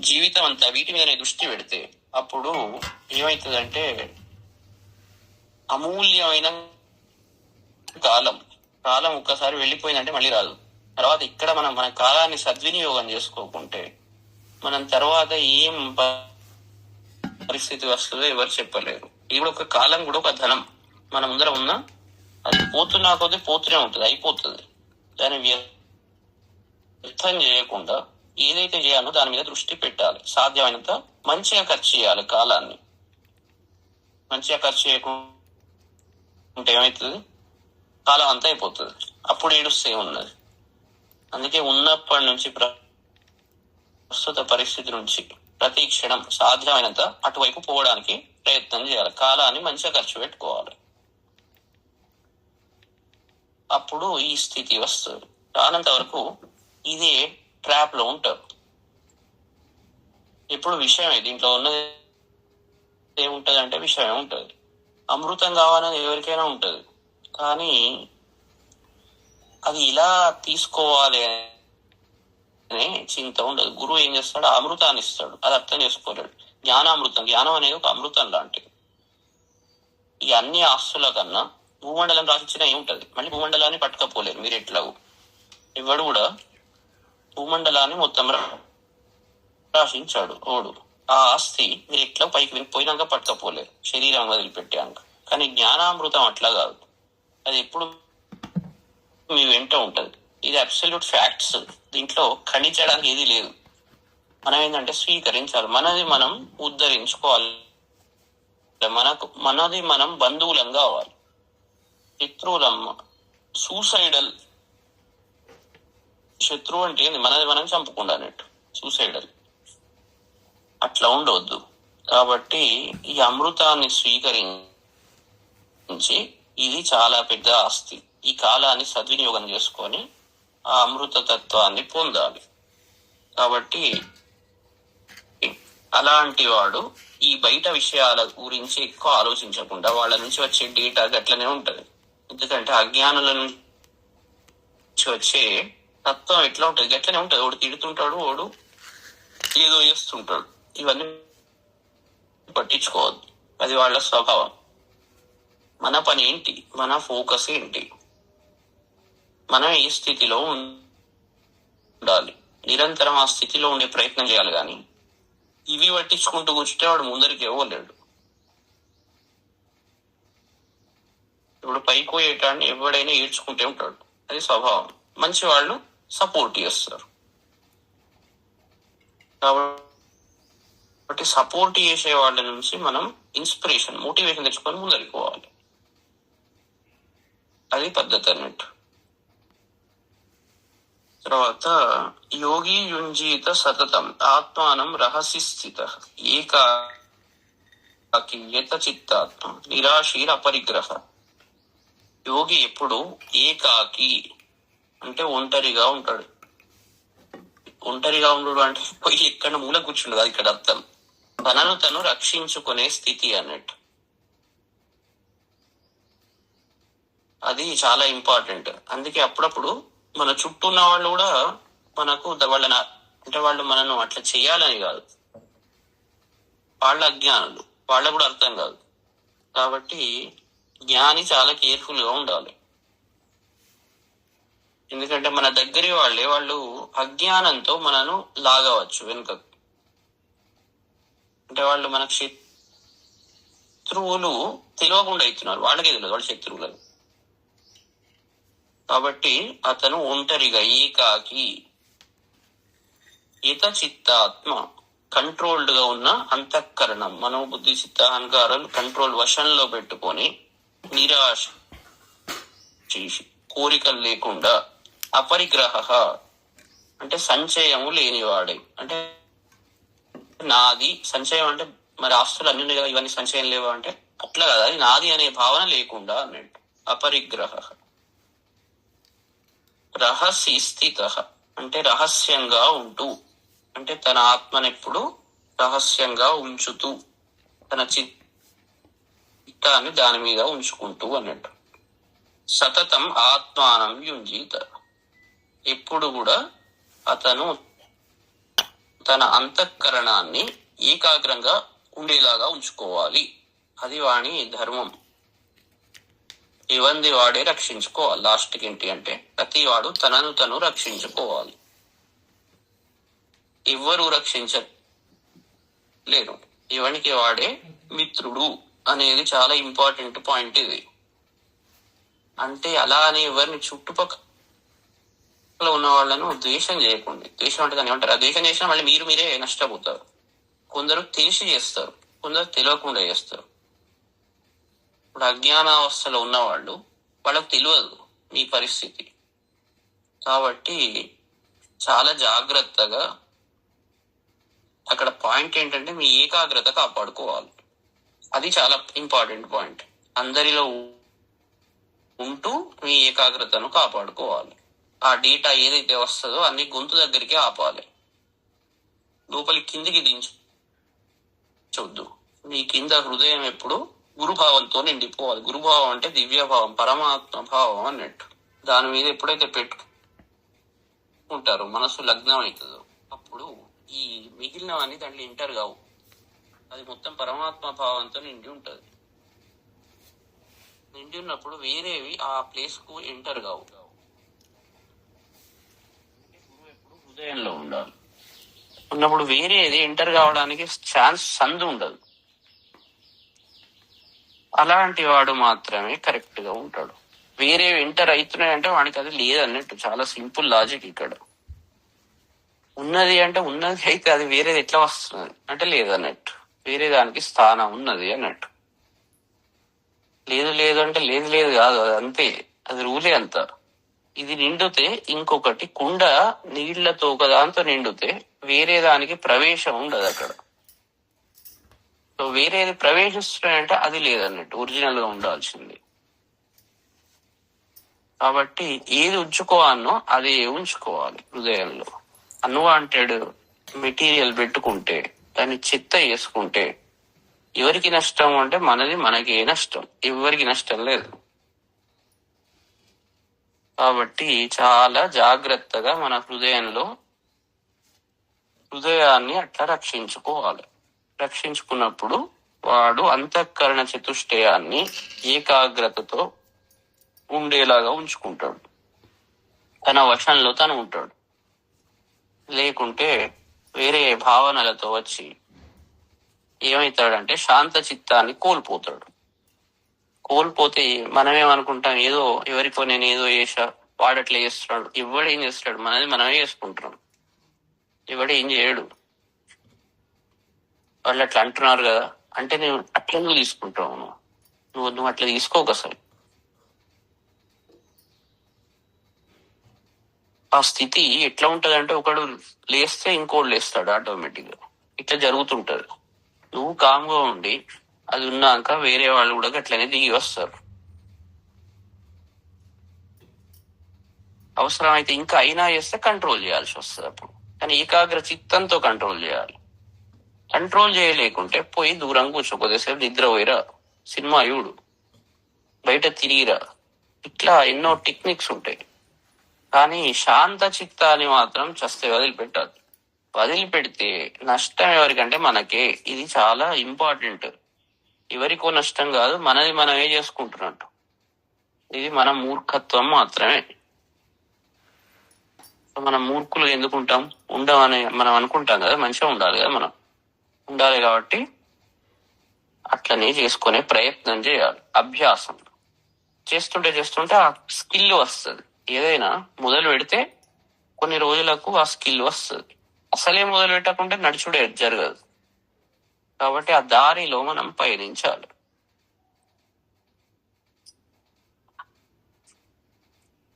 జీవితం అంతా వీటి మీదనే దృష్టి పెడితే అప్పుడు ఏమవుతుందంటే అమూల్యమైన కాలం ఒక్కసారి వెళ్ళిపోయిందంటే మళ్ళీ రాదు. తర్వాత ఇక్కడ మన కాలాన్ని సద్వినియోగం చేసుకోకుంటే మనం తర్వాత ఏం పరిస్థితి వస్తుందో ఎవరు చెప్పలేరు. ఇది కూడా ఒక కాలం కూడా ఒక ధనం మన ముందర ఉన్నా అది పోతున్నా కొద్దీ పోతూనే ఉంటుంది, అయిపోతుంది. దాన్ని వ్యర్థం చేయకుండా ఏదైతే చేయాలో దాని మీద దృష్టి పెట్టాలి. సాధ్యమైనంత మంచిగా ఖర్చు చేయాలి. కాలాన్ని మంచిగా ఖర్చు చేయకుంటే ఏమవుతుంది, కాలం అంతా అయిపోతుంది. అప్పుడు ఏడుస్తే ఉన్నది. అందుకే ఉన్నప్పటి నుంచి ప్రస్తుత పరిస్థితి నుంచి ప్రతి క్షణం సాధ్యమైనంత అటువైపు పోవడానికి ప్రయత్నం చేయాలి. కాలాన్ని మంచిగా ఖర్చు పెట్టుకోవాలి. అప్పుడు ఈ స్థితి వస్తుంది. రానంత వరకు ఇదే ట్రాప్ లో ఉంటారు. ఇప్పుడు విషయమే దీంట్లో ఉన్నది ఏముంటది అంటే విషయం ఉంటుంది. అమృతం కావాలని ఎవరికైనా ఉంటది, కానీ అది ఇలా తీసుకోవాలి అనే చింత ఉండదు. గురువు ఏం చేస్తాడు, అమృతాన్ని ఇస్తాడు. అది అర్థం చేసుకోలేడు. జ్ఞానామృతం, జ్ఞానం అనేది ఒక అమృతం లాంటిది. ఈ అన్ని ఆస్తుల కన్నా భూమండలం రాసిచ్చినా ఏముంటది, మళ్ళీ భూమండలాన్ని పట్టుకపోలేరు మీరు. ఎట్లా ఎవడు కూడా భూమండలాన్ని మొత్తం రాసించాడు ఓడు. ఆ ఆస్తి మీరు ఎట్లా పైకి పోయినాక పట్టుకపోలేరు, శరీరం వదిలిపెట్టాక. కానీ జ్ఞానామృతం అట్లా కాదు, అది ఎప్పుడు మీ వెంట ఉంటది. ఇది అబ్సల్యూట్ ఫ్యాక్ట్స్. దీంట్లో ఖండించడానికి ఏది లేదు. మనం ఏంటంటే స్వీకరించాలి, మనది మనం ఉద్ధరించుకోవాలి. మనది మనం బంధువులం కావాలి. శత్రువులమ్మ సూసైడల్. శత్రువు అంటే మనది మనం చంపుకుండా అన్నట్టు, సూసైడల్. అట్లా ఉండవద్దు. కాబట్టి ఈ అమృతాన్ని స్వీకరించి ఇది చాలా పెద్ద ఆస్తి. ఈ కాలాన్ని సద్వినియోగం చేసుకొని ఆ అమృత తత్వాన్ని పొందాలి. కాబట్టి అలాంటి వాడు ఈ బయట విషయాల గురించి ఎక్కువ ఆలోచించకుండా వాళ్ళ నుంచి వచ్చే డేటా గట్లనే ఉంటది. ఎందుకంటే అజ్ఞానుల నుంచి వచ్చే తత్వం ఎట్లా ఉంటది గట్లనే ఉంటది. వాడు తిడుతుంటాడు, వాడు ఏదో చేస్తుంటాడు. ఇవన్నీ పట్టించుకోవద్దు, అది వాళ్ళ స్వభావం. మన పని ఏంటి, మన ఫోకస్ ఏంటి, మనం ఏ స్థితిలో ఉండాలి, నిరంతరం ఆ స్థితిలో ఉండే ప్రయత్నం చేయాలి. కానీ ఇవి పట్టించుకుంటూ కూర్చుంటే వాడు ముందరికి ఇవ్వలేడు. ఇప్పుడు పైకి పోయేటాన్ని ఎవడైనా ఏడ్చుకుంటే ఉంటాడు. అది స్వభావం. మంచి వాళ్ళు సపోర్ట్ చేస్తారు. కాబట్టి సపోర్ట్ చేసే వాళ్ళ నుంచి మనం ఇన్స్పిరేషన్, మోటివేషన్ తెచ్చుకొని ముందరికి పోవాలి. అది పద్ధతి అన్నట్టు. తర్వాత యోగి యుంజీత సతతం ఆత్మానం రహసి స్థిత ఏకాకి యత చిత్తాత్మ నిరాశీర అపరిగ్రహ. యోగి ఎప్పుడు ఏకాకి అంటే ఒంటరిగా ఉంటాడు. ఒంటరిగా ఉండడు అంటే పోయి ఎక్కడ మూల కూర్చుండదు, అది ఇక్కడ అర్థం. తనను తను రక్షించుకునే స్థితి అన్నట్టు. అది చాలా ఇంపార్టెంట్. అందుకే అప్పుడప్పుడు మన చుట్టూ ఉన్న వాళ్ళు కూడా మనకు వాళ్ళని అంటే వాళ్ళు మనను అట్లా చేయాలని కాదు, వాళ్ళ అజ్ఞానులు, వాళ్ళకు కూడా అర్థం కాదు. కాబట్టి జ్ఞాని చాలా కేర్ఫుల్ గా ఉండాలి. ఎందుకంటే మన దగ్గరి వాళ్ళు అజ్ఞానంతో మనను లాగవచ్చు వెనుకకు. అంటే వాళ్ళు మనకు శత్రువులు తెలియకుండా అవుతున్నారు, వాళ్ళకే తెలియదు వాళ్ళు శత్రువులను. కాబట్టి అతను ఒంటరిగా ఏకాకి యత చిత్తాత్మ కంట్రోల్డ్ గా ఉన్న అంతఃకరణం, మనోబుద్ధి చిత్త అహంకారాలు కంట్రోల్ వశంలో పెట్టుకొని నిరాశ చేసి కోరికలు లేకుండా అపరిగ్రహ అంటే సంచయము లేనివాడే. అంటే నాది సంచయం అంటే మరి ఆస్తులు అన్ని ఉన్నాయి కదా, ఇవన్నీ సంచయం లేవా అంటే అట్లా కదా, అది నాది అనే భావన లేకుండా అన్నట్టు అపరిగ్రహ. రహసి స్థిత అంటే రహస్యంగా ఉంటూ, అంటే తన ఆత్మనెప్పుడు రహస్యంగా ఉంచుతూ తన చిత్తాన్ని దాని మీద ఉంచుకుంటూ అన్నట్టు. సతతం ఆత్మానం యుంజీత ఎప్పుడు కూడా అతను తన అంతఃకరణాన్ని ఏకాగ్రంగా ఉండేలాగా ఉంచుకోవాలి. అది వాణి ధర్మం. ఇవంది వాడే రక్షించుకోవాలి. లాస్ట్కి ఏంటి అంటే ప్రతి వాడు తనను తను రక్షించుకోవాలి. ఎవ్వరూ రక్షించలేరు, ఇవనికి వాడే మిత్రుడు అనేది చాలా ఇంపార్టెంట్ పాయింట్ ఇది. అంటే అలా అని ఎవరిని చుట్టుపక్కల ఉన్న వాళ్ళను ద్వేషం చేయకండి. ద్వేషం అంటే దాన్ని ఏమంటారు, ఆ ద్వేషం చేసినా మళ్ళీ మీరే నష్టపోతారు. కొందరు తెలిసి చేస్తారు, కొందరు తెలియకుండా చేస్తారు. ఇప్పుడు అజ్ఞానావస్థలో ఉన్నవాళ్ళు, వాళ్ళకు తెలియదు మీ పరిస్థితి. కాబట్టి చాలా జాగ్రత్తగా అక్కడ పాయింట్ ఏంటంటే మీ ఏకాగ్రత కాపాడుకోవాలి. అది చాలా ఇంపార్టెంట్ పాయింట్. అందరిలో ఉంటూ మీ ఏకాగ్రతను కాపాడుకోవాలి. ఆ డేటా ఏదైతే వస్తుందో అన్ని గొంతు దగ్గరికి ఆపాలి, లోపలి కిందికి దించొద్దు. మీ కింద హృదయం ఎప్పుడు గురుభావంతో నిండిపోవాలి. గురుభావం అంటే దివ్యభావం, పరమాత్మ భావం అన్నట్టు. దాని మీద ఎప్పుడైతే పెట్టుకుంటారో మనసు లగ్నం అవుతుందో అప్పుడు ఈ మిగిలినవన్నీ దాంట్లో ఎంటర్ కావు. అది మొత్తం పరమాత్మ భావంతో నిండి ఉంటది. నిండి ఉన్నప్పుడు వేరేవి ఆ ప్లేస్ కు ఎంటర్ కావు. గురువు ఎప్పుడు హృదయంలో ఉండాలి. ఉన్నప్పుడు వేరేది ఎంటర్ కావడానికి ఛాన్స్ సందు ఉండదు. అలాంటి వాడు మాత్రమే కరెక్ట్ గా ఉంటాడు. వేరే ఎంటర్ అవుతున్నాయంటే వాడికి అది లేదన్నట్టు. చాలా సింపుల్ లాజిక్ ఇక్కడ. ఉన్నది అంటే ఉన్నది అయితే అది వేరేది ఎట్లా వస్తున్నది అంటే లేదన్నట్టు. వేరే దానికి స్థానం ఉన్నది అన్నట్టు. లేదు అంటే లేదు కాదు, అది అంతే, అది రూలే అంత. ఇది నిండితే ఇంకొకటి కుండ నీళ్లతో ఒకదాంతో నిండితే వేరే దానికి ప్రవేశం ఉండదు అక్కడ. సో వేరేది ప్రవేశిస్తున్నాయంటే అది లేదన్నట్టు, ఒరిజినల్ గా ఉండాల్సింది. కాబట్టి ఏది ఉంచుకోవాలనో అదే ఉంచుకోవాలి హృదయంలో. అన్వాంటెడ్ మెటీరియల్ పెట్టుకుంటే, దాన్ని చెత్త వేసుకుంటే ఎవరికి నష్టం అంటే మనకే నష్టం, ఎవరికి నష్టం లేదు. కాబట్టి చాలా జాగ్రత్తగా మన హృదయాన్ని అట్లా రక్షించుకోవాలి. రక్షించుకున్నప్పుడు వాడు అంతఃకరణ చతుష్టయాన్ని ఏకాగ్రతతో ఉండేలాగా ఉంచుకుంటాడు, తన వశంలో తను ఉంటాడు. లేకుంటే వేరే భావనలతో వచ్చి ఏమవుతాడంటే శాంత చిత్తాన్ని కోల్పోతాడు. కోల్పోతే మనమేమనుకుంటాం, ఏదో ఎవరికో నేను ఏదో చేశా, వాడు అట్లా చేస్తున్నాడు, ఎవడు ఏం చేస్తాడు, మనది మనమే చేసుకుంటున్నాం, ఎవడు ఏం చేయడు. వాళ్ళు అట్లా అంటున్నారు కదా అంటే నేను అట్లా నువ్వు తీసుకుంటావు, నువ్వు అట్లా తీసుకోక అసలు. ఆ స్థితి ఎట్లా ఉంటది అంటే ఒకడు లేస్తే ఇంకోడు లేస్తాడు ఆటోమేటిక్ గా, ఇట్లా జరుగుతుంటది. నువ్వు కామ్గా ఉండి అది ఉన్నాక వేరే వాళ్ళు కూడా అట్లనే దిగి వస్తారు. అవసరం అయితే ఇంకా అయినా చేస్తే కంట్రోల్ చేయాల్సి వస్తుంది అప్పుడు, కానీ ఏకాగ్ర చిత్తంతో కంట్రోల్ చేయాలి. కంట్రోల్ చేయలేకుంటే పోయి దూరం కూర్చో, కొద్దిసేపు నిద్ర పోయిరా, సినిమా చూడు, బయట తిరిగిరా, ఇట్లా ఎన్నో టెక్నిక్స్ ఉంటాయి. కానీ శాంత చిత్తాన్ని మాత్రం చస్తే వదిలిపెట్టాలి. వదిలిపెడితే నష్టం ఎవరికంటే మనకే. ఇది చాలా ఇంపార్టెంట్. ఎవరికో నష్టం కాదు, మనది మనమే చేసుకుంటున్నట్టు. ఇది మన మూర్ఖత్వం మాత్రమే. మనం మూర్ఖులు ఎందుకుంటాం, ఉండమని మనం అనుకుంటాం కదా, మంచిగా ఉండాలి కదా, మనం ఉండాలి కాబట్టి అట్లనే చేసుకునే ప్రయత్నం చేయాలి. అభ్యాసం చేస్తుంటే ఆ స్కిల్ వస్తుంది. ఏదైనా మొదలు పెడితే కొన్ని రోజులకు ఆ స్కిల్ వస్తుంది. అసలే మొదలు పెట్టకుంటే నడుచుడే జరగదు. కాబట్టి ఆ దారిలో మనం పయనించాలి.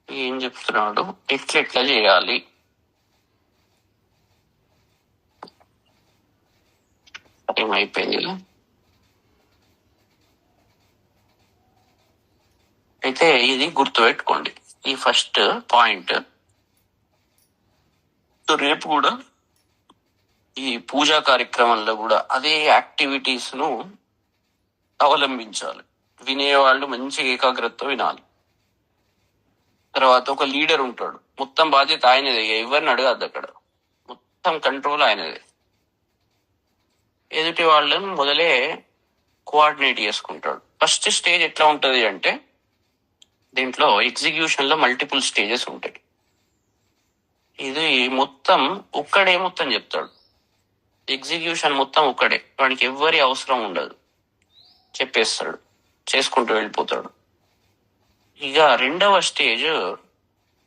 ఏం చెప్తున్నాడు, ఎట్లెట్లా చేయాలి. ఏమైపోయింది. అయితే ఇది గుర్తుపెట్టుకోండి, ఈ ఫస్ట్ పాయింట్. రేపు కూడా ఈ పూజా కార్యక్రమంలో కూడా అదే యాక్టివిటీస్ ను అవలంబించాలి. వినేవాళ్ళు మంచి ఏకాగ్రతతో వినాలి. తర్వాత ఒక లీడర్ ఉంటాడు, మొత్తం బాధ్యత ఆయనదే, ఎవరిని అడగద్దు అక్కడ, మొత్తం కంట్రోల్ ఆయనదే. ఎదుటి వాళ్ళని మొదలే కోఆర్డినేట్ చేసుకుంటాడు. ఫస్ట్ స్టేజ్ ఎట్లా ఉంటది అంటే, దీంట్లో ఎగ్జిక్యూషన్ లో మల్టిపుల్ స్టేజెస్ ఉంటాయి. ఇది మొత్తం ఒక్కడే మొత్తం చెప్తాడు. ఎగ్జిక్యూషన్ మొత్తం ఒక్కడే, వాడికి ఎవ్వరి అవసరం ఉండదు, చెప్పేస్తాడు, చేసుకుంటూ వెళ్ళిపోతాడు. ఇక రెండవ స్టేజ్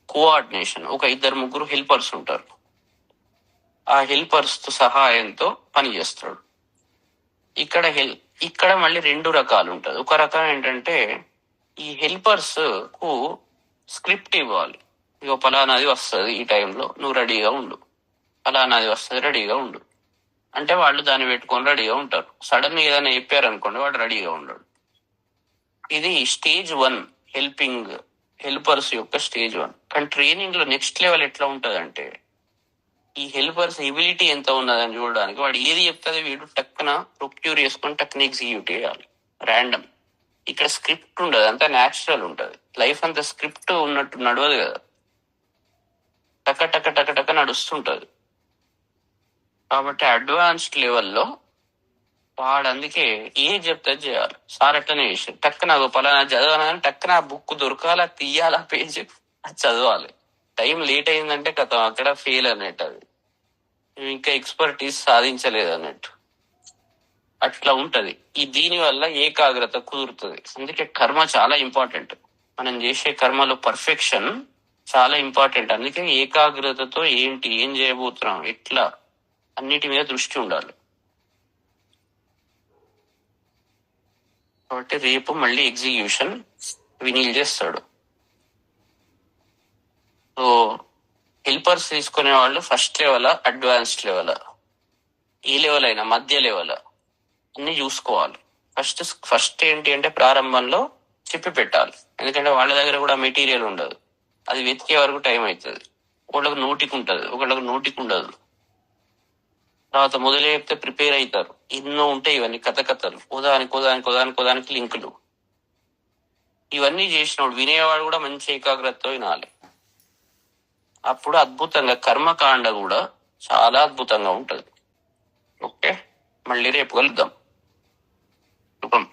కోఆర్డినేషన్. ఒక 2-3 హెల్పర్స్ ఉంటారు, ఆ హెల్పర్స్ సహాయంతో పని చేస్తాడు. ఇక్కడ మళ్ళీ 2 రకాలు ఉంటది. ఒక రకం ఏంటంటే ఈ హెల్పర్స్ కు స్క్రిప్ట్ ఇవ్వాలి. ఇక పలానాది వస్తుంది ఈ టైంలో, నువ్వు రెడీగా ఉండు, పలానాది వస్తుంది రెడీగా ఉండు అంటే వాళ్ళు దాన్ని పెట్టుకొని రెడీగా ఉంటారు. సడన్ గా ఏదైనా చెప్పారనుకోండి, వాడు రెడీగా ఉండడు. ఇది స్టేజ్ 1, హెల్పర్స్ యొక్క స్టేజ్ 1. కానీ ట్రైనింగ్ లో నెక్స్ట్ లెవెల్ ఎట్లా ఉంటదంటే, ఈ హెల్పర్స్ ఎబిలిటీ ఎంత ఉన్నదని చూడడానికి వాడు ఏది చెప్తుంది వీడు టక్కున ప్రొక్యూర్ చేసుకొని టక్కున ఎగ్జిక్యూట్ చేయాలి. ర్యాండమ్. ఇక్కడ స్క్రిప్ట్ ఉండదు, అంతా న్యాచురల్ ఉంటది. లైఫ్ అంతా స్క్రిప్ట్ ఉన్నట్టు నడవదు కదా, టక టక టక టక నడుస్తుంటది. కాబట్టి అడ్వాన్స్డ్ లెవెల్లో వాడు అందుకే ఏం చెప్తే చేయాలి. సార్ ఎట్లనే చేసి టక్క నాకు పలానా చదవాలని టక్కన ఆ బుక్ దొరకాల, తీయాలా పేజ్, అది చదవాలి. టైం లేట్ అయిందంటే కథ అక్కడ ఫెయిల్ అన్నట్టు, అది ఇంకా ఎక్స్పర్టీస్ సాధించలేదు అన్నట్టు, అట్లా ఉంటది. దీని వల్ల ఏకాగ్రత కుదురుతుంది. అందుకే కర్మ చాలా ఇంపార్టెంట్. మనం చేసే కర్మలో పర్ఫెక్షన్ చాలా ఇంపార్టెంట్. అందుకే ఏకాగ్రతతో ఏం చేయబోతున్నాం, ఎట్లా, అన్నిటి మీద దృష్టి ఉండాలి. కాబట్టి రేపు మళ్ళీ ఎగ్జిక్యూషన్ వినీల్ చేస్తాడు. సో హెల్పర్స్ తీసుకునే వాళ్ళు ఫస్ట్ లెవెల్, అడ్వాన్స్డ్ లెవెల్, ఏ లెవెల్ అయినా మధ్య లెవెల్ అన్ని చూసుకోవాలి. ఫస్ట్ ఏంటి అంటే ప్రారంభంలో చెప్పి పెట్టాలి. ఎందుకంటే వాళ్ళ దగ్గర కూడా మెటీరియల్ ఉండదు, అది వెతికే వరకు టైం అవుతుంది. ఒకళ్ళకి నోటికి ఉంటుంది, ఒకళ్ళకి నోటికి ఉండదు. తర్వాత మొదలే చెప్తే ప్రిపేర్ అవుతారు. ఎన్నో ఉంటాయి ఇవన్నీ కథలు, ఉదానికి లింకులు. ఇవన్నీ చేసినప్పుడు వినేవాడు కూడా మంచి ఏకాగ్రతతో వినాలి. అప్పుడు అద్భుతంగా కర్మకాండ కూడా చాలా అద్భుతంగా ఉంటది. ఓకే, మళ్ళీ రేపు కలుద్దాం. శుభం.